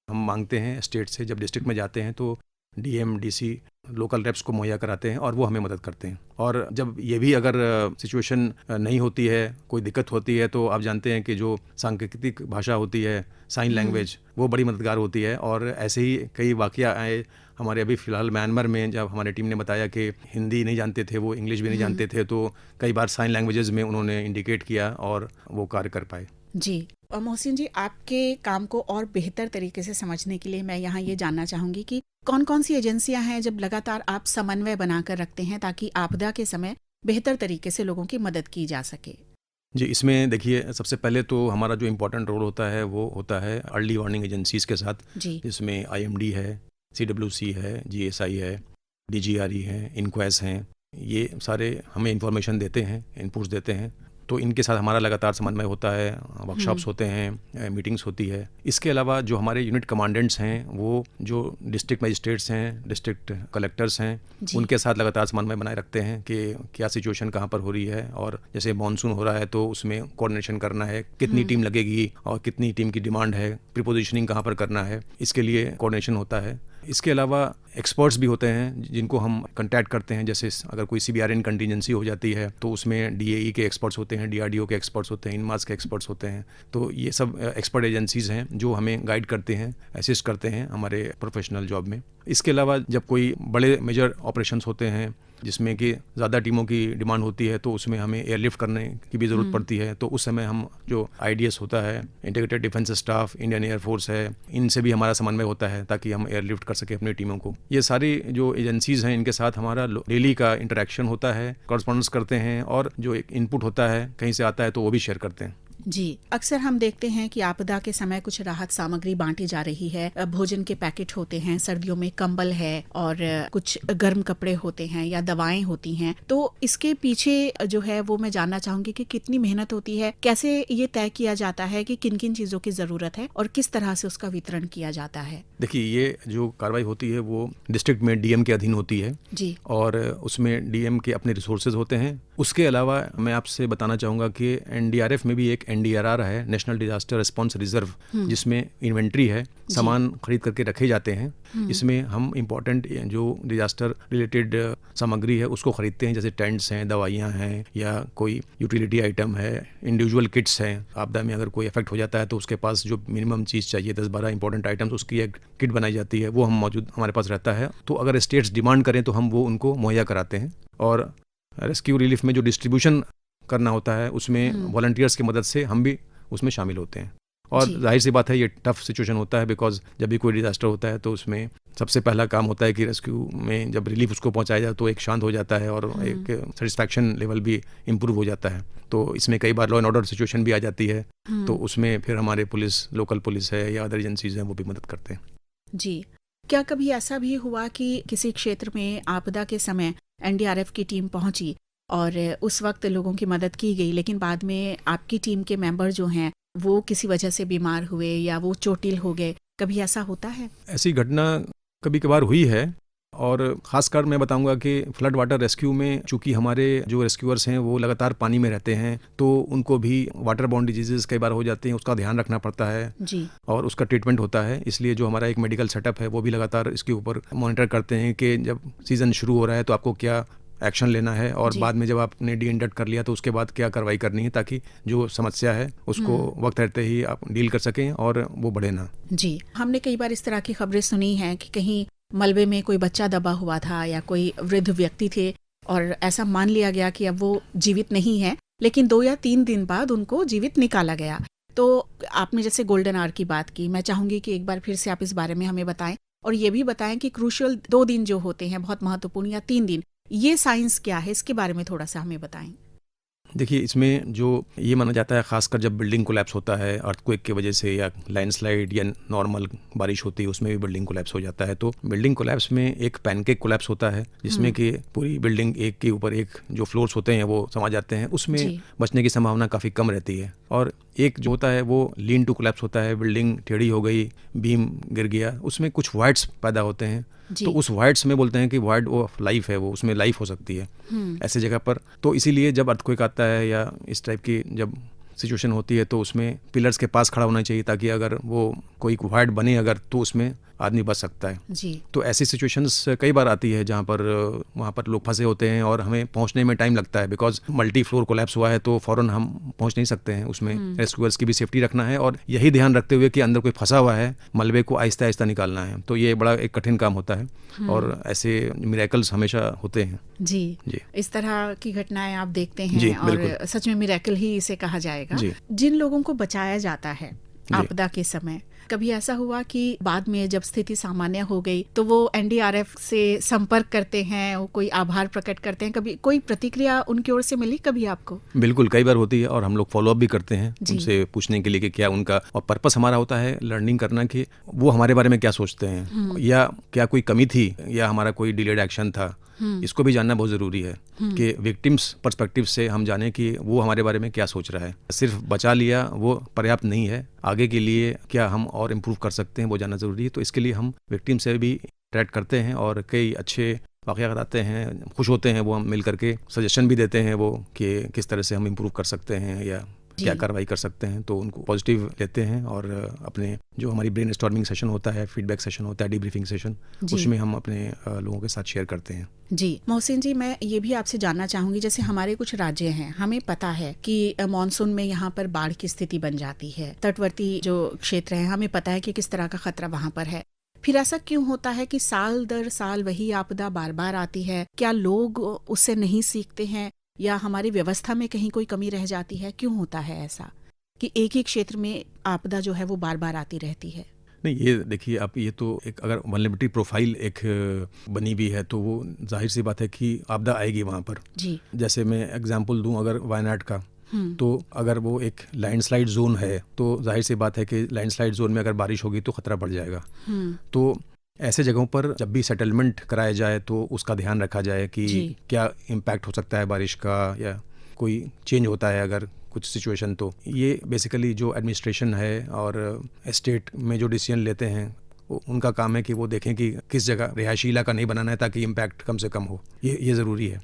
हम मांगते हैं स्टेट से। जब डिस्ट्रिक्ट में जाते हैं तो डीएम, डीसी लोकल रेप्स को मुहैया कराते हैं और वो हमें मदद करते हैं। और जब ये भी अगर सिचुएशन नहीं होती है, कोई दिक्कत होती है, तो आप जानते हैं कि जो सांकेतिक भाषा होती है, साइन लैंग्वेज, वो बड़ी मददगार होती है। और ऐसे ही कई वाकया आए हमारे अभी फ़िलहाल म्यांमार में, जब हमारे टीम ने बताया कि हिंदी नहीं जानते थे, वो इंग्लिश भी नहीं जानते थे, तो कई बार साइन लैंग्वेजेस में उन्होंने इंडिकेट किया और वो कार्य कर पाए जी। मोहसिन जी, आपके काम को और बेहतर तरीके से समझने के लिए मैं यहाँ ये जानना चाहूँगी कि कौन कौन सी एजेंसियां हैं जब लगातार आप समन्वय बनाकर रखते हैं ताकि आपदा के समय बेहतर तरीके से लोगों की मदद की जा सके? जी, इसमें देखिए, सबसे पहले तो हमारा जो इम्पोर्टेंट रोल होता है वो होता है अर्ली वार्निंग एजेंसीज के साथ जी। जिसमें IMD है, CWC है, GSI है, DGRE है, इनक्वेस हैं। ये सारे हमें इंफॉर्मेशन देते हैं, इनपुट्स देते हैं। तो इनके साथ हमारा लगातार समन्वय होता है, वर्कशॉप्स होते हैं, मीटिंग्स होती है। इसके अलावा जो हमारे यूनिट कमांडेंट्स हैं वो जो डिस्ट्रिक्ट मजिस्ट्रेट्स हैं, डिस्ट्रिक्ट कलेक्टर्स हैं, उनके साथ लगातार समन्वय बनाए रखते हैं कि क्या सिचुएशन कहाँ पर हो रही है। और जैसे मॉनसून हो रहा है तो उसमें कोऑर्डिनेशन करना है, कितनी टीम लगेगी और कितनी टीम की डिमांड है, प्रीपोजिशनिंग कहाँ पर करना है, इसके लिए कोऑर्डिनेशन होता है। इसके अलावा एक्सपर्ट्स भी होते हैं जिनको हम कंटैक्ट करते हैं। जैसे अगर कोई CBRN कंटीजेंसी हो जाती है तो उसमें DAE के एक्सपर्ट्स होते हैं, DRDO के एक्सपर्ट्स होते हैं, इनमास के एक्सपर्ट्स होते हैं। तो ये सब एक्सपर्ट एजेंसीज़ हैं जो हमें गाइड करते हैं, असिस्ट करते हैं हमारे प्रोफेशनल जॉब में। इसके अलावा जब कोई बड़े मेजर ऑपरेशंस होते हैं जिसमें कि ज़्यादा टीमों की डिमांड होती है तो उसमें हमें एयरलिफ्ट करने की भी ज़रूरत पड़ती है। तो उस समय हम जो IDS होता है, integrated defence staff, Indian air force है, इनसे भी हमारा समन्वय होता है ताकि हम एयरलिफ्ट कर सकें अपनी टीमों को। ये सारी जो एजेंसीज़ हैं इनके साथ हमारा डेली का इंटरेक्शन होता है, कॉरेस्पॉन्डेंस करते हैं और जो एक इनपुट होता है कहीं से आता है तो वो भी शेयर करते हैं। जी, अक्सर हम देखते हैं कि आपदा के समय कुछ राहत सामग्री बांटी जा रही है। भोजन के पैकेट होते हैं, सर्दियों में कंबल है और कुछ गर्म कपड़े होते हैं या दवाएं होती हैं। तो इसके पीछे जो है वो मैं जानना चाहूंगी कि कितनी मेहनत होती है, कैसे ये तय किया जाता है कि किन किन चीजों की जरूरत है और किस तरह से उसका वितरण किया जाता है। देखिए, ये जो कार्रवाई होती है वो डिस्ट्रिक्ट में डीएम के अधीन होती है जी, और उसमें डीएम के अपने रिसोर्सेज होते हैं। उसके अलावा मैं आपसे बताना चाहूँगा कि एनडीआरएफ में भी एक एनडीआरआर है, नेशनल डिजास्टर रिस्पांस रिजर्व, जिसमें इन्वेंट्री है, सामान खरीद करके रखे जाते हैं। इसमें हम इम्पोर्टेंट जो डिजास्टर रिलेटेड सामग्री है उसको खरीदते हैं, जैसे टेंट्स हैं, दवाइयाँ हैं या कोई यूटिलिटी आइटम है, इंडिविजुअल किट्स हैं। आपदा में अगर कोई इफेक्ट हो जाता है तो उसके पास जो मिनिमम चीज़ चाहिए 10-12 इंपॉर्टेंट आइटम्स, उसकी एक किट बनाई जाती है, वो हम मौजूद हमारे पास रहता है। तो अगर स्टेट्स डिमांड करें तो हम वो उनको मुहैया कराते हैं। और रेस्क्यू रिलीफ में जो डिस्ट्रीब्यूशन करना होता है उसमें वॉलंटियर्स की मदद से हम भी उसमें शामिल होते हैं। और जाहिर सी बात है ये टफ सिचुएशन होता है, बिकॉज जब भी कोई डिजास्टर होता है तो उसमें सबसे पहला काम होता है कि रेस्क्यू में जब रिलीफ उसको पहुंचाया जाए तो एक शांत हो जाता है और एक सेटिस्फैक्शन लेवल भी इम्प्रूव हो जाता है। तो इसमें कई बार लॉ एंड ऑर्डर सिचुएशन भी आ जाती है, तो उसमें फिर हमारे पुलिस, लोकल पुलिस है या अदर एजेंसीज हैं, वो भी मदद करते हैं। जी, क्या कभी ऐसा भी हुआ कि किसी क्षेत्र में आपदा के समय एनडीआरएफ की टीम पहुंची और उस वक्त लोगों की मदद की गई, लेकिन बाद में आपकी टीम के मेंबर जो हैं वो किसी वजह से बीमार हुए या वो चोटिल हो गए, कभी ऐसा होता है? ऐसी घटना कभी कभार हुई है। और ख़ासकर मैं बताऊंगा कि फ्लड वाटर रेस्क्यू में चूंकि हमारे जो रेस्क्यूअर्स हैं वो लगातार पानी में रहते हैं, तो उनको भी वाटर बॉर्न डिजीजेस कई बार हो जाते हैं, उसका ध्यान रखना पड़ता है जी, और उसका ट्रीटमेंट होता है। इसलिए जो हमारा एक मेडिकल सेटअप है वो भी लगातार इसके ऊपर मॉनिटर करते हैं कि जब सीज़न शुरू हो रहा है तो आपको क्या एक्शन लेना है और बाद में जब आपने डी-इंडक्ट कर लिया तो उसके बाद क्या कार्रवाई करनी है, ताकि जो समस्या है उसको वक्त रहते ही आप डील कर सकें और वो बढ़े ना। जी, हमने कई बार इस तरह की खबरें सुनी हैं कि कहीं मलबे में कोई बच्चा दबा हुआ था या कोई वृद्ध व्यक्ति थे और ऐसा मान लिया गया कि अब वो जीवित नहीं है, लेकिन 2 या 3 दिन बाद उनको जीवित निकाला गया। तो आपने जैसे गोल्डन आवर की बात की, मैं चाहूंगी कि एक बार फिर से आप इस बारे में हमें बताएं और ये भी बताएं कि क्रूशियल 2 दिन जो होते हैं बहुत महत्वपूर्ण, या 3 दिन, ये साइंस क्या है, इसके बारे में थोड़ा सा हमें बताएं। देखिए, इसमें जो ये माना जाता है, खासकर जब बिल्डिंग कोलैप्स होता है अर्थक्वेक की वजह से या लैंडस्लाइड या नॉर्मल बारिश होती है उसमें भी बिल्डिंग कोलैप्स हो जाता है। तो बिल्डिंग कोलैप्स में एक पैनकेक कोलैप्स होता है जिसमें कि पूरी बिल्डिंग एक के ऊपर एक जो फ्लोर्स होते हैं वो समा जाते हैं, उसमें बचने की संभावना काफ़ी कम रहती है। और एक जो होता है वो लीन टू कोलैप्स होता है, बिल्डिंग टेढ़ी हो गई, बीम गिर गया, उसमें कुछ वॉइड्स पैदा होते हैं। तो उस वॉइड्स में बोलते हैं कि वॉइड ऑफ लाइफ है, वो उसमें लाइफ हो सकती है ऐसे जगह पर। तो इसीलिए जब अर्थक्वेक आता है या इस टाइप की जब सिचुएशन होती है तो उसमें पिलर्स के पास खड़ा होना चाहिए, ताकि अगर वो कोई वॉइड बने अगर तो उसमें आदमी बच सकता है जी। तो ऐसी सिचुएशंस कई बार आती है जहाँ पर वहाँ पर लोग फंसे होते हैं और हमें पहुँचने में टाइम लगता है, बिकॉज मल्टी फ्लोर कोलैप्स हुआ है तो फ़ौरन हम पहुँच नहीं सकते हैं। उसमें रेस्क्यूअर्स की भी सेफ्टी रखना है और यही ध्यान रखते हुए कि अंदर कोई फंसा हुआ है, मलबे को आहिस्ता आहिस्ता निकालना है। तो ये बड़ा एक कठिन काम होता है और ऐसे मिरेकल्स हमेशा होते हैं। जी, इस तरह की घटनाएं आप देखते हैं और सच में मिरेकल ही इसे कहा जाएगा। जिन लोगों को बचाया जाता है आपदा के समय, कभी ऐसा हुआ कि बाद में जब स्थिति सामान्य हो गई तो वो एनडीआरएफ से संपर्क करते हैं, वो कोई आभार प्रकट करते हैं, कभी कोई प्रतिक्रिया उनकी ओर से मिली कभी आपको? बिल्कुल, कई बार होती है और हम लोग फॉलोअप भी करते हैं उनसे पूछने के लिए कि क्या उनका, और पर्पस हमारा होता है लर्निंग करना कि वो हमारे बारे में क्या सोचते हैं या क्या कोई कमी थी या हमारा कोई डिलेड एक्शन था। इसको भी जानना बहुत ज़रूरी है कि विक्टिम्स पर्सपेक्टिव से हम जाने कि वो हमारे बारे में क्या सोच रहा है। सिर्फ बचा लिया वो पर्याप्त नहीं है, आगे के लिए क्या हम और इम्प्रूव कर सकते हैं वो जानना ज़रूरी है। तो इसके लिए हम विक्टिम से भी इंटरेक्ट करते हैं और कई अच्छे वाक़या बताते हैं, खुश होते हैं वो, हम मिल करके सजेशन भी देते हैं वो कि किस तरह से हम इम्प्रूव कर सकते हैं या क्या कार्रवाई कर सकते हैं। तो उनको पॉजिटिव लेते हैं और अपने जो हमारी ब्रेन स्टॉर्मिंग सेशन होता है, फीडबैक सेशन होता है, डीब्रीफिंग सेशन, उसमें हम अपने लोगों के साथ शेयर करते हैं। जी मोहसिन जी, मैं ये भी आपसे जानना चाहूंगी, जैसे हमारे कुछ राज्य हैं, हमें पता है कि मानसून में यहाँ पर बाढ़ की स्थिति बन जाती है, तटवर्ती जो क्षेत्र है हमें पता है कि किस तरह का खतरा वहाँ पर है। फिर ऐसा क्यों होता है कि साल दर साल वही आपदा बार बार आती है? क्या लोग उससे नहीं सीखते हैं या हमारी व्यवस्था में कहीं कोई कमी रह जाती है? क्यों होता है ऐसा कि एक ही क्षेत्र में आपदा जो है वो बार बार आती रहती है? नहीं, ये देखिए आप, ये तो एक अगर वल्नरेबिलिटी प्रोफाइल एक बनी भी है तो वो जाहिर सी बात है कि आपदा आएगी वहाँ पर। जी, जैसे मैं एग्जांपल दूं अगर वायनाड का, तो अगर वो एक लैंडस्लाइड जोन है तो जाहिर सी बात है कि लैंडस्लाइड जोन में अगर बारिश होगी तो खतरा बढ़ जाएगा। तो ऐसे जगहों पर जब भी सेटलमेंट कराया जाए तो उसका ध्यान रखा जाए कि क्या इम्पैक्ट हो सकता है बारिश का, या कोई चेंज होता है अगर कुछ सिचुएशन। तो ये बेसिकली जो एडमिनिस्ट्रेशन है और एस्टेट में जो डिसीजन लेते हैं उनका काम है कि वो देखें कि किस जगह रिहायशी इलाका नहीं बनाना है ताकि इम्पैक्ट कम से कम हो। ये ज़रूरी है।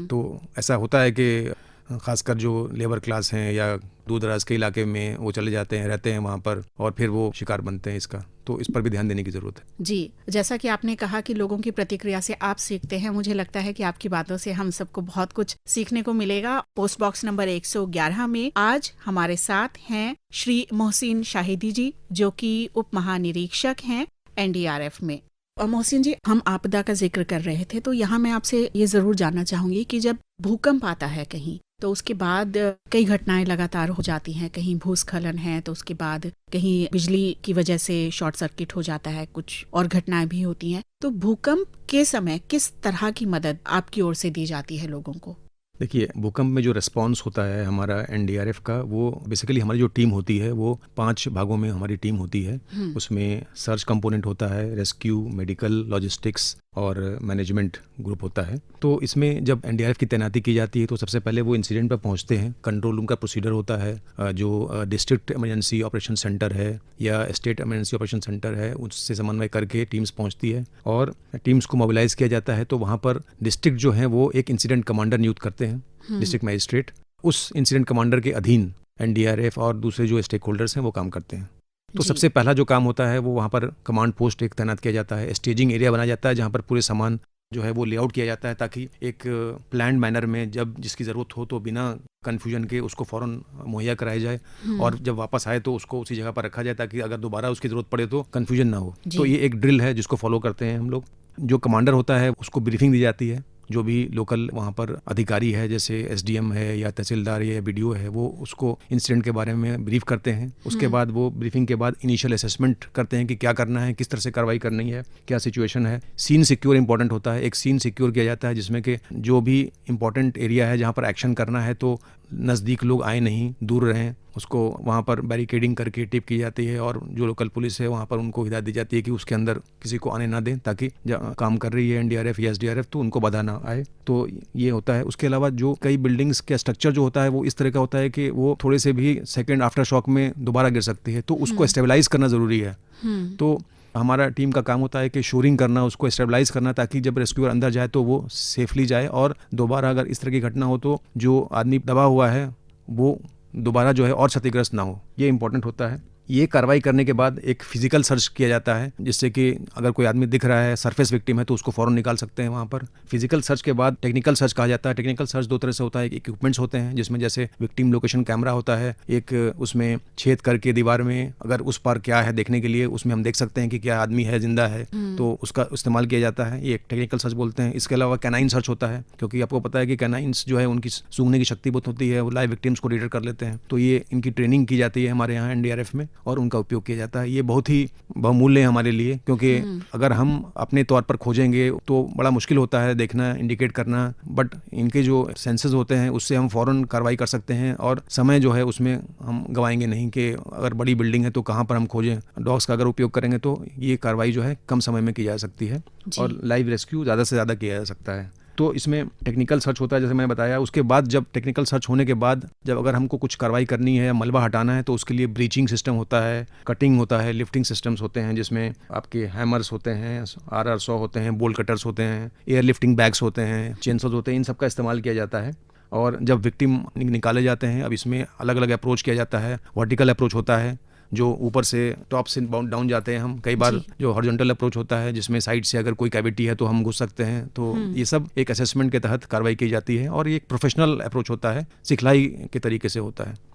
तो ऐसा होता है कि खासकर जो लेबर क्लास हैं या दूर दराज के इलाके में वो चले जाते हैं, रहते हैं वहाँ पर, और फिर वो शिकार बनते हैं इसका। तो इस पर भी ध्यान देने की ज़रूरत है। जी, जैसा कि आपने कहा कि लोगों की प्रतिक्रिया से आप सीखते हैं, मुझे लगता है कि आपकी बातों से हम सबको बहुत कुछ सीखने को मिलेगा। पोस्ट बॉक्स नंबर 111 में आज हमारे साथ हैं श्री मोहसिन शाहिदी जी, जो कि उप महानिरीक्षक हैं NDRF में। और मोहसिन जी, हम आपदा का जिक्र कर रहे थे, तो यहाँ मैं आपसे ये ज़रूर जानना चाहूँगी कि जब भूकंप आता है कहीं, तो उसके बाद कई घटनाएं लगातार हो जाती हैं। कहीं भूस्खलन है तो उसके बाद कहीं बिजली की वजह से शॉर्ट सर्किट हो जाता है, कुछ और घटनाएं भी होती हैं। तो भूकंप के समय किस तरह की मदद आपकी ओर से दी जाती है लोगों को? देखिए, भूकंप में जो रिस्पांस होता है हमारा NDRF का, वो बेसिकली हमारी जो टीम होती है वो 5 भागों में हमारी टीम होती है। उसमें सर्च कंपोनेंट होता है, रेस्क्यू, मेडिकल, लॉजिस्टिक्स और मैनेजमेंट ग्रुप होता है। तो इसमें जब NDRF की तैनाती की जाती है तो सबसे पहले वो इंसिडेंट पर पहुंचते हैं। कंट्रोल रूम का प्रोसीजर होता है, जो डिस्ट्रिक्ट इमरजेंसी ऑपरेशन सेंटर है या स्टेट इमरजेंसी ऑपरेशन सेंटर है, उससे समन्वय करके टीम्स पहुंचती है और टीम्स को मोबिलाइज किया जाता है। तो वहाँ पर डिस्ट्रिक्ट जो है वो एक इंसिडेंट कमांडर नियुक्त करते हैं, डिस्ट्रिक्ट मजिस्ट्रेट। उस इंसिडेंट कमांडर के अधीन NDRF और दूसरे जो स्टेक होल्डर्स हैं वो काम करते हैं। तो सबसे पहला जो काम होता है वो वहाँ पर कमांड पोस्ट एक तैनात किया जाता है, स्टेजिंग एरिया बनाया जाता है जहाँ पर पूरे सामान जो है वो लेआउट किया जाता है, ताकि एक प्लान्ड मैनर में जब जिसकी ज़रूरत हो तो बिना कन्फ्यूजन के उसको फ़ौरन मुहैया कराया जाए, और जब वापस आए तो उसको उसी जगह पर रखा जाए ताकि अगर दोबारा उसकी ज़रूरत पड़े तो कन्फ्यूजन ना हो। तो ये एक ड्रिल है जिसको फॉलो करते हैं हम लोग। जो कमांडर होता है उसको ब्रीफिंग दी जाती है। जो भी लोकल वहाँ पर अधिकारी है, जैसे SDM है या तहसीलदार या BDO है, वो उसको इंसिडेंट के बारे में ब्रीफ करते हैं। उसके बाद वो ब्रीफिंग के बाद इनिशियल असेसमेंट करते हैं कि क्या करना है, किस तरह से कार्रवाई करनी है, क्या सिचुएशन है। सीन सिक्योर इंपॉर्टेंट होता है। एक सीन सिक्योर किया जाता है जिसमें कि जो भी इंपॉर्टेंट एरिया है जहाँ पर एक्शन करना है तो नज़दीक लोग आए नहीं, दूर रहें, उसको वहाँ पर बैरिकेडिंग करके टिप की जाती है, और जो लोकल पुलिस है वहाँ पर उनको हिदायत दी जाती है कि उसके अंदर किसी को आने ना दें, ताकि काम कर रही है NDRF या SDRF तो उनको बाधा ना आए। तो ये होता है। उसके अलावा जो कई बिल्डिंग्स का स्ट्रक्चर जो होता है वो इस तरह का होता है कि वो थोड़े से भी सेकेंड आफ्टर शॉक में दोबारा गिर सकती है, तो उसको स्टेबलाइज करना ज़रूरी है। तो हमारा टीम का काम होता है कि शोरिंग करना, उसको स्टेबलाइज करना, ताकि जब रेस्क्यूअर अंदर जाए तो वो सेफली जाए, और दोबारा अगर इस तरह की घटना हो तो जो आदमी दबा हुआ है वो दोबारा जो है और क्षतिग्रस्त ना हो। ये इंपॉर्टेंट होता है। ये कार्रवाई करने के बाद एक फिजिकल सर्च किया जाता है, जिससे कि अगर कोई आदमी दिख रहा है, सरफेस विक्टिम है, तो उसको फौरन निकाल सकते हैं वहाँ पर। फिजिकल सर्च के बाद टेक्निकल सर्च कहा जाता है। टेक्निकल सर्च 2 तरह से होता है। एक इक्विपमेंट्स होते हैं जिसमें जैसे विक्टिम लोकेशन कैमरा होता है, एक उसमें छेद करके दीवार में अगर उस पार क्या है देखने के लिए उसमें हम देख सकते हैं कि क्या आदमी है, जिंदा है, तो उसका इस्तेमाल किया जाता है। ये एक टेक्निकल सर्च बोलते हैं। इसके अलावा कैनाइन सर्च होता है, क्योंकि आपको पता है कि कैनाइन्स जो है उनकी सूंघने की शक्ति बहुत होती है, वो लाइव विक्टिम्स को डिटेक्ट कर लेते हैं। तो ये इनकी ट्रेनिंग की जाती है हमारे यहाँ NDRF में, और उनका उपयोग किया जाता है। ये बहुत ही बहुमूल्य है हमारे लिए, क्योंकि अगर हम अपने तौर पर खोजेंगे तो बड़ा मुश्किल होता है देखना, इंडिकेट करना, बट इनके जो सेंसेस होते हैं उससे हम फौरन कार्रवाई कर सकते हैं, और समय जो है उसमें हम गवाएंगे नहीं कि अगर बड़ी बिल्डिंग है तो कहाँ पर हम खोजें। डॉग्स का अगर उपयोग करेंगे तो ये कार्रवाई जो है कम समय में की जा सकती है, और लाइव रेस्क्यू ज़्यादा से ज़्यादा किया जा सकता है। तो इसमें टेक्निकल सर्च होता है जैसे मैंने बताया। उसके बाद जब टेक्निकल सर्च होने के बाद जब अगर हमको कुछ कार्रवाई करनी है या मलबा हटाना है तो उसके लिए ब्रीचिंग सिस्टम होता है, कटिंग होता है, लिफ्टिंग सिस्टम्स होते हैं जिसमें आपके हैमर्स होते हैं, RR सॉ होते हैं, बोल्ट कटर्स होते हैं, एयर लिफ्टिंग बैग्स होते हैं, चेनसॉज होते हैं। इन सब का इस्तेमाल किया जाता है। और जब विक्टिम निकाले जाते हैं, अब इसमें अलग अलग अप्रोच किया जाता है। वर्टिकल अप्रोच होता है जो ऊपर से टॉप से डाउन जाते हैं हम, कई बार जो हॉरिजॉन्टल अप्रोच होता है जिसमें साइड से अगर कोई कैविटी है तो हम घुस सकते हैं। तो ये सब एक असेसमेंट के तहत कार्रवाई की जाती है, और ये एक प्रोफेशनल अप्रोच होता है, सिखलाई के तरीके से होता है।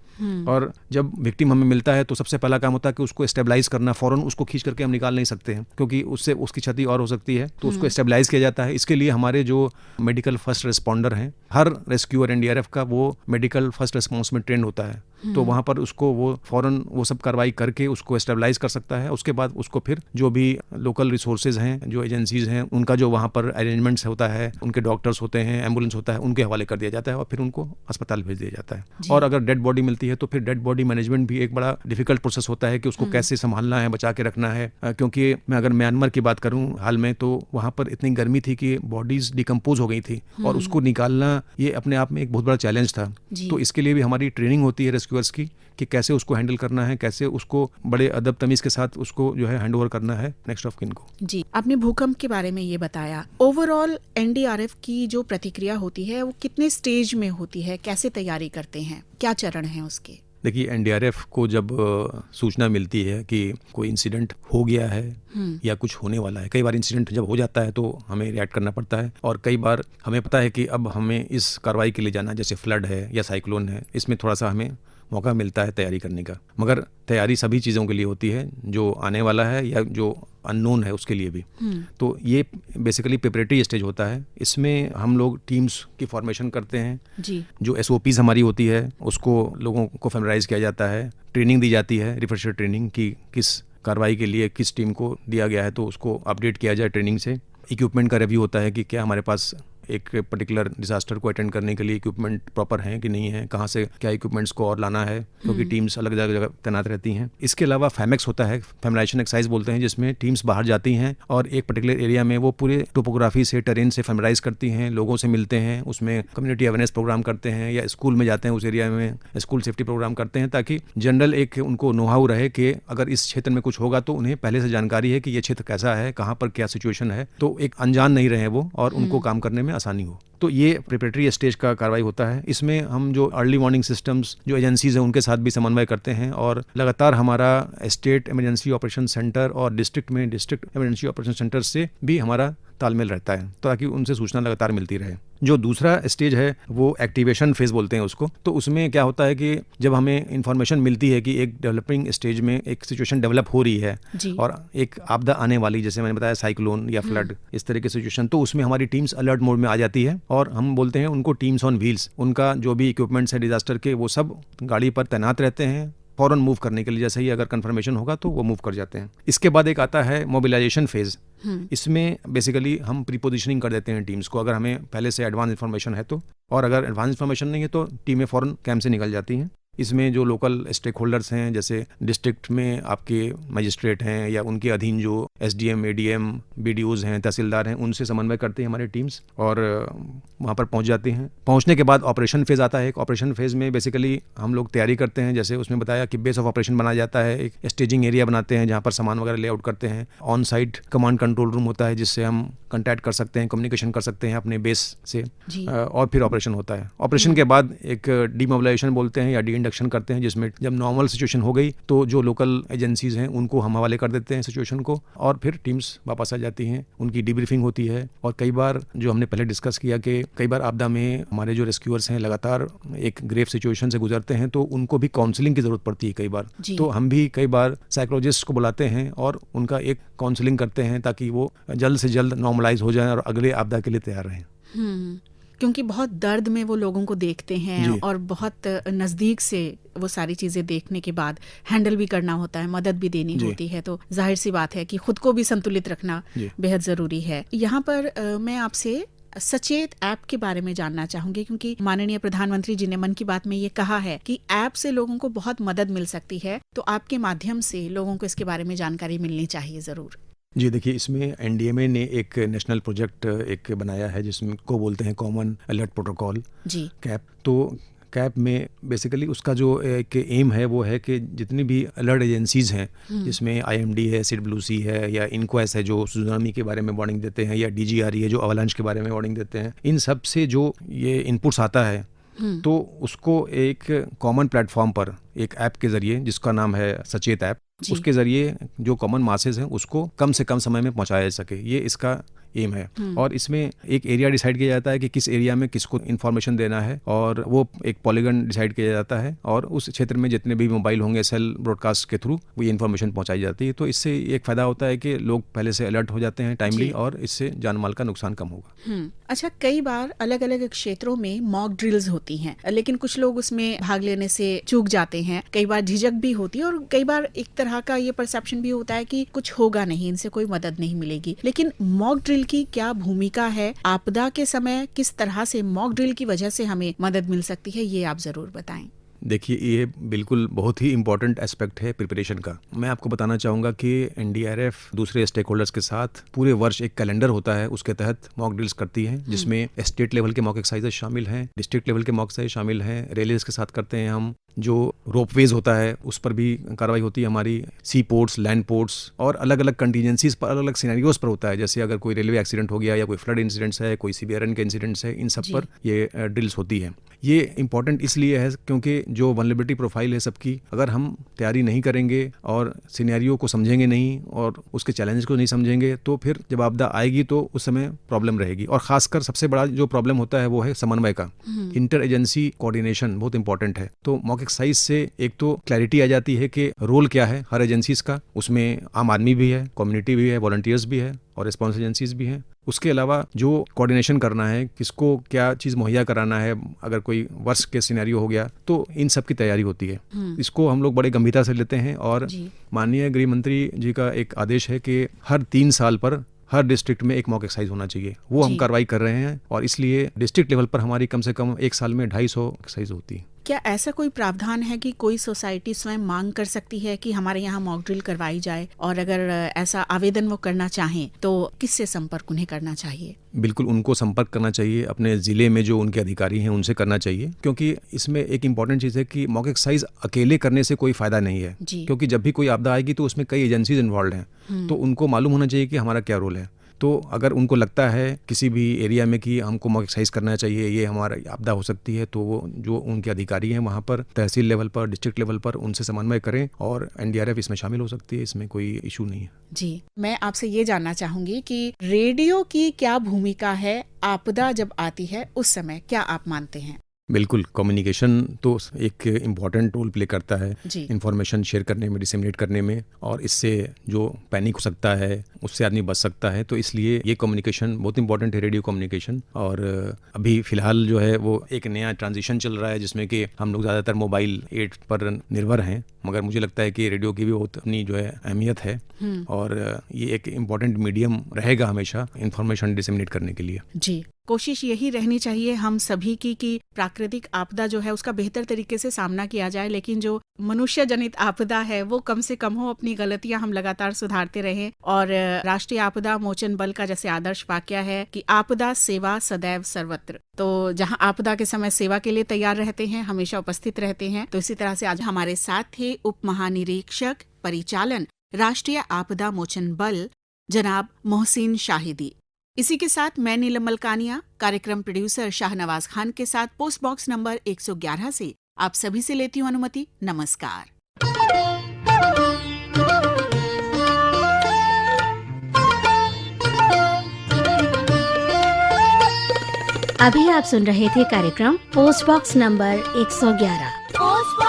और जब विक्टिम हमें मिलता है तो सबसे पहला काम होता है कि उसको स्टेबलाइज करना। फौरन उसको खींच करके हम निकाल नहीं सकते हैं, क्योंकि उससे उसकी क्षति और हो सकती है, तो उसको स्टेबलाइज किया जाता है। इसके लिए हमारे जो मेडिकल फर्स्ट रिस्पॉन्डर हैं, हर रेस्क्यूअर NDRF का वो मेडिकल फर्स्ट रिस्पॉन्स में ट्रेंड होता है। तो वहाँ पर उसको वो फौरन वो सब कार्रवाई करके उसको स्टेबलाइज कर सकता है। उसके बाद उसको फिर जो भी लोकल रिसोर्सेज हैं, जो एजेंसीज हैं, उनका जो वहाँ पर अरेंजमेंट्स होता है, उनके डॉक्टर्स होते हैं, एम्बुलेंस होता है, उनके हवाले कर दिया जाता है और फिर उनको अस्पताल भेज दिया जाता है। और अगर डेड बॉडी मिलती है तो फिर डेड बॉडी मैनेजमेंट भी एक बड़ा डिफिकल्ट प्रोसेस होता है कि उसको कैसे संभालना है, बचा के रखना है। क्योंकि मैं अगर म्यांमार की बात करूं हाल में, तो वहाँ पर इतनी गर्मी थी कि बॉडीज डिकम्पोज हो गई थी और उसको निकालना ये अपने आप में एक बहुत बड़ा चैलेंज था। तो इसके लिए भी हमारी ट्रेनिंग होती है रेस्क्यूअर्स की कि कैसे उसको हैंडल करना है, कैसे उसको बड़े अदब तमीज के साथ उसको जो है हैंड ओवर करना है नेक्स्ट ऑफ किन को। जी, आपने भूकंप के बारे में ये बताया। ओवरऑल एनडीआरएफ की जो प्रतिक्रिया होती है वो कितने स्टेज में होती है, कैसे तैयारी करते हैं, क्या चरण है उसके? देखिए, एनडीआरएफ को जब सूचना मिलती है कि कोई इंसिडेंट हो गया है या कुछ होने वाला है, कई बार इंसिडेंट जब हो जाता है तो हमें रिएक्ट करना पड़ता है और कई बार हमें पता है कि अब हमें इस कार्रवाई के लिए जाना, जैसे फ्लड है या साइक्लोन है, इसमें थोड़ा सा हमें मौका मिलता है तैयारी करने का। मगर तैयारी सभी चीज़ों के लिए होती है, जो आने वाला है या जो अननोन है उसके लिए भी। तो ये बेसिकली प्रिपरेटरी स्टेज होता है। इसमें हम लोग टीम्स की फॉर्मेशन करते हैं जी। जो एसओपीज हमारी होती है उसको लोगों को फैमिलाइज किया जाता है, ट्रेनिंग दी जाती है, रिफ्रेशर ट्रेनिंग की किस कार्रवाई के लिए किस टीम को दिया गया है, तो उसको अपडेट किया जाए ट्रेनिंग से। इक्विपमेंट का रिव्यू होता है कि क्या हमारे पास एक पर्टिकुलर डिजास्टर को अटेंड करने के लिए इक्विपमेंट प्रॉपर हैं कि नहीं है, कहाँ से क्या इक्विपमेंट्स को और लाना है, क्योंकि टीम्स अलग अलग जगह तैनात रहती हैं। इसके अलावा फैमेक्स होता है, फैमिलाइजेशन एक्सरसाइज बोलते हैं, जिसमें टीम्स बाहर जाती हैं और एक पर्टिकुलर एरिया में वो पूरे टोपोग्राफी से, टेरेन से फैमिलाइज करती हैं, लोगों से मिलते हैं, उसमें कम्युनिटी अवेयरनेस प्रोग्राम करते हैं या स्कूल में जाते हैं, उस एरिया में स्कूल सेफ्टी प्रोग्राम करते हैं, ताकि जनरल एक उनको नोहाउ रहे कि अगर इस क्षेत्र में कुछ होगा तो उन्हें पहले से जानकारी है कि ये क्षेत्र कैसा है, कहाँ पर क्या सिचुएशन है, तो एक अनजान नहीं रहे वो और उनको काम करने में आसानी हो। तो ये प्रिपरेटरी स्टेज का कार्रवाई होता है। इसमें हम जो अर्ली वार्निंग सिस्टम्स जो एजेंसीज हैं उनके साथ भी समन्वय करते हैं और लगातार हमारा स्टेट इमरजेंसी ऑपरेशन सेंटर और डिस्ट्रिक्ट में डिस्ट्रिक्ट इमरजेंसी ऑपरेशन सेंटर से भी हमारा तालमेल रहता है, ताकि उनसे सूचना लगातार मिलती रहे। जो दूसरा स्टेज है वो एक्टिवेशन फेज बोलते हैं उसको। तो उसमें क्या होता है कि जब हमें इंफॉर्मेशन मिलती है कि एक डेवलपिंग स्टेज में एक सिचुएशन डेवलप हो रही है और एक आपदा आने वाली, जैसे मैंने बताया साइक्लोन या फ्लड, इस तरह की सिचुएशन, तो उसमें हमारी टीम्स अलर्ट मोड में आ जाती है और हम बोलते हैं उनको टीम्स ऑन व्हील्स। उनका जो भी इक्विपमेंट्स है डिजास्टर के, वो सब गाड़ी पर तैनात रहते हैं फौरन मूव करने के लिए। जैसे ही अगर कंफर्मेशन होगा तो वो मूव कर जाते हैं। इसके बाद एक आता है मोबिलाइजेशन फेज। इसमें बेसिकली हम प्रीपोजिशनिंग कर देते हैं टीम्स को, अगर हमें पहले से एडवांस इन्फॉर्मेशन है तो, और अगर एडवांस इन्फॉर्मेशन नहीं है तो टीमें फौरन कैंप से निकल जाती हैं। इसमें जो लोकल स्टेक होल्डर्स हैं, जैसे डिस्ट्रिक्ट में आपके मजिस्ट्रेट हैं या उनके अधीन जो एसडीएम, एडीएम, बीडीओज हैं, तहसीलदार हैं, उनसे समन्वय करते हैं हमारी टीम्स और वहाँ पर पहुँच जाती हैं। पहुँचने के बाद ऑपरेशन फेज़ आता है। एक ऑपरेशन फेज़ में बेसिकली हम लोग तैयारी करते हैं, जैसे उसमें बताया कि बेस ऑफ ऑपरेशन बनाया जाता है, एक स्टेजिंग एरिया बनाते हैं जहाँ पर सामान वगैरह लेआउट करते हैं। On site command control room होता है जिससे हम कंटैक्ट कर सकते हैं, कम्युनिकेशन कर सकते हैं अपने बेस से, और फिर ऑपरेशन होता है। ऑपरेशन के बाद एक डीमोबिलाइजेशन बोलते हैं या डी इंडक्शन करते हैं, जिसमें जब नॉर्मल सिचुएशन हो गई तो जो लोकल एजेंसीज हैं उनको हम हवाले कर देते हैं सिचुएशन को और फिर टीम्स वापस आ जाती हैं, उनकी डीब्रीफिंग होती है। और कई बार जो हमने पहले डिस्कस किया कि कई बार आपदा में हमारे जो रेस्क्यूअर्स हैं लगातार एक ग्रेव सिचुएशन से गुजरते हैं तो उनको भी काउंसलिंग की जरूरत पड़ती है कई बार। तो हम भी कई बार साइकोलॉजिस्ट को बुलाते हैं और उनका एक काउंसलिंग करते हैं ताकि वो जल्द से जल्द नॉर्मलाइज हो जाए और अगले आपदा के लिए तैयार रहें। क्योंकि बहुत दर्द में वो लोगों को देखते हैं और बहुत नज़दीक से वो सारी चीज़ें देखने के बाद हैंडल भी करना होता है, मदद भी देनी होती है, तो जाहिर सी बात है कि खुद को भी संतुलित रखना बेहद ज़रूरी है। यहाँ पर मैं आपसे सचेत ऐप के बारे में जानना चाहूंगी, क्योंकि माननीय प्रधानमंत्री जी ने मन की बात में ये कहा है कि ऐप से लोगों को बहुत मदद मिल सकती है, तो आपके माध्यम से लोगों को इसके बारे में जानकारी मिलनी चाहिए ज़रूर। जी देखिए, इसमें एनडीएमए ने एक नेशनल प्रोजेक्ट एक बनाया है जिसमें को बोलते हैं कॉमन अलर्ट प्रोटोकॉल जी, कैप। तो कैप में बेसिकली उसका जो एक एम है वो है कि जितनी भी अलर्ट एजेंसीज हैं, जिसमें आईएमडी है, सीडब्ल्यूसी है या इनक्वेस है जो सुनामी के बारे में वार्निंग देते हैं, या डीजीआरई है जो अवलांच के बारे में वार्निंग देते हैं, इन सब से जो ये इनपुट्स आता है तो उसको एक कॉमन प्लेटफॉर्म पर एक ऐप के जरिए, जिसका नाम है सचेत ऐप, उसके जरिए जो कॉमन मासेस हैं उसको कम से कम समय में पहुंचाया जा सके, ये इसका एम है। और इसमें एक एरिया डिसाइड किया जाता है कि किस एरिया में किसको इन्फॉर्मेशन देना है, और वो एक पॉलीगन डिसाइड किया जाता है, और उस क्षेत्र में जितने भी मोबाइल होंगे सेल ब्रॉडकास्ट के थ्रू वो ये इन्फॉर्मेशन पहुंचाई जाती है। तो इससे एक फायदा होता है कि लोग पहले से अलर्ट हो जाते हैं टाइमली, और इससे जान माल का नुकसान कम होगा। अच्छा, कई बार अलग अलग क्षेत्रों में मॉक ड्रिल्स होती हैं, लेकिन कुछ लोग उसमें भाग लेने से चूक जाते हैं, कई बार झिझक भी होती है, और कई बार एक तरह का ये परसेप्शन भी होता है कि कुछ होगा नहीं, इनसे कोई मदद नहीं मिलेगी। लेकिन मॉक ड्रिल की क्या भूमिका है? आपदा के समय किस तरह से मॉक ड्रिल की वजह से हमें मदद मिल सकती है, ये आप जरूर बताएं। देखिए, ये बिल्कुल बहुत ही इम्पोर्टेंट एस्पेक्ट है प्रिपरेशन का। मैं आपको बताना चाहूँगा कि एनडीआरएफ दूसरे स्टेक होल्डर्स के साथ पूरे वर्ष एक कैलेंडर होता है, उसके तहत मॉक ड्रिल्स करती है, जिसमें स्टेट लेवल के मॉक एक्सरसाइजेस शामिल हैं, डिस्ट्रिक्ट लेवल के मॉक एक्सरसाइज शामिल हैं, रेलवेज के साथ करते हैं हम, जो रोपवेज होता है उस पर भी कार्रवाई होती है हमारी, सी पोर्ट्स, लैंड पोर्ट्स, और अलग अलग कंटीजेंसीज पर, अलग अलग सिनेरियोज पर होता है। जैसे अगर कोई रेलवे एक्सीडेंट हो गया, या कोई फ्लड इंसिडेंट्स है, कोई सीबीआरएन के इंसिडेंट्स है, इन सब पर ये ड्रिल्स होती है। ये इंपॉर्टेंट इसलिए है क्योंकि जो वल्नरेबिलिटी प्रोफाइल है सबकी, अगर हम तैयारी नहीं करेंगे और सिनेरियो को समझेंगे नहीं और उसके चैलेंज को नहीं समझेंगे, तो फिर जब आपदा आएगी तो उस समय प्रॉब्लम रहेगी। और खासकर सबसे बड़ा जो प्रॉब्लम होता है वो है समन्वय का, इंटर एजेंसी कोऑर्डिनेशन बहुत इंपॉर्टेंट है। तो मॉक एक्सरसाइज से एक तो क्लैरिटी आ जाती है कि रोल क्या है हर एजेंसीज का, उसमें आम आदमी भी है, कम्युनिटी भी है, वॉलंटियर्स भी है, और रिस्पॉन्स एजेंसीज भी हैं। उसके अलावा जो कोऑर्डिनेशन करना है, किसको क्या चीज़ मुहैया कराना है, अगर कोई वर्ष के सिनेरियो हो गया तो इन सब की तैयारी होती है। इसको हम लोग बड़े गंभीरता से लेते हैं, और माननीय गृह मंत्री जी का एक आदेश है कि हर 3 साल पर हर डिस्ट्रिक्ट में एक मॉक एक्सरसाइज होना चाहिए। वो हम कार्रवाई कर रहे हैं, और इसलिए डिस्ट्रिक्ट लेवल पर हमारी कम से कम एक साल में 250 एक्सरसाइज होती है। क्या ऐसा कोई प्रावधान है कि कोई सोसाइटी स्वयं मांग कर सकती है कि हमारे यहाँ मॉक ड्रिल करवाई जाए, और अगर ऐसा आवेदन वो करना चाहें तो किससे संपर्क उन्हें करना चाहिए? बिल्कुल उनको संपर्क करना चाहिए, अपने ज़िले में जो उनके अधिकारी हैं उनसे करना चाहिए, क्योंकि इसमें एक इम्पॉर्टेंट चीज़ है कि मॉक एक्सरसाइज अकेले करने से कोई फ़ायदा नहीं है, क्योंकि जब भी कोई आपदा आएगी तो उसमें कई एजेंसीज इन्वॉल्व हैं, तो उनको मालूम होना चाहिए कि हमारा क्या रोल है। तो अगर उनको लगता है किसी भी एरिया में कि हमको मॉक एक्सरसाइज करना चाहिए, ये हमारा आपदा हो सकती है, तो वो जो उनके अधिकारी हैं वहाँ पर तहसील लेवल पर, डिस्ट्रिक्ट लेवल पर, उनसे समन्वय करें, और एनडीआरएफ इसमें शामिल हो सकती है, इसमें कोई इशू नहीं है। जी, मैं आपसे ये जानना चाहूंगी कि रेडियो की क्या भूमिका है आपदा जब आती है उस समय, क्या आप मानते हैं? बिल्कुल, कम्युनिकेशन तो एक इम्पॉर्टेंट रोल प्ले करता है इंफॉर्मेशन शेयर करने में, डिसेमिनेट करने में, और इससे जो पैनिक हो सकता है उससे आदमी बच सकता है। तो इसलिए ये कम्युनिकेशन बहुत इंपॉर्टेंट है, रेडियो कम्युनिकेशन। और अभी फिलहाल जो है वो एक नया ट्रांजिशन चल रहा है, जिसमें कि हम लोग ज़्यादातर मोबाइल 8 पर निर्भर हैं, मगर मुझे लगता है कि रेडियो की भी बहुत अपनी जो है अहमियत है, और ये एक इम्पॉर्टेंट मीडियम रहेगा हमेशा इंफॉर्मेशन डिसेमिनेट करने के लिए। जी, कोशिश यही रहनी चाहिए हम सभी की कि प्राकृतिक आपदा जो है उसका बेहतर तरीके से सामना किया जाए, लेकिन जो मनुष्य जनित आपदा है वो कम से कम हो, अपनी गलतियां हम लगातार सुधारते रहें। और राष्ट्रीय आपदा मोचन बल का जैसे आदर्श वाक्य है कि आपदा सेवा सदैव सर्वत्र, तो जहां आपदा के समय सेवा के लिए तैयार रहते हैं, हमेशा उपस्थित रहते हैं। तो इसी तरह से आज हमारे साथ थे उप महानिरीक्षक परिचालन राष्ट्रीय आपदा मोचन बल जनाब मोहसिन शाहिदी। इसी के साथ मैं नीलम मलकानिया, कार्यक्रम प्रोड्यूसर शाहनवाज खान के साथ पोस्ट बॉक्स नंबर 111 से आप सभी से लेती हूँ अनुमति। नमस्कार। अभी आप सुन रहे थे कार्यक्रम पोस्ट बॉक्स नंबर 111। पोस्ट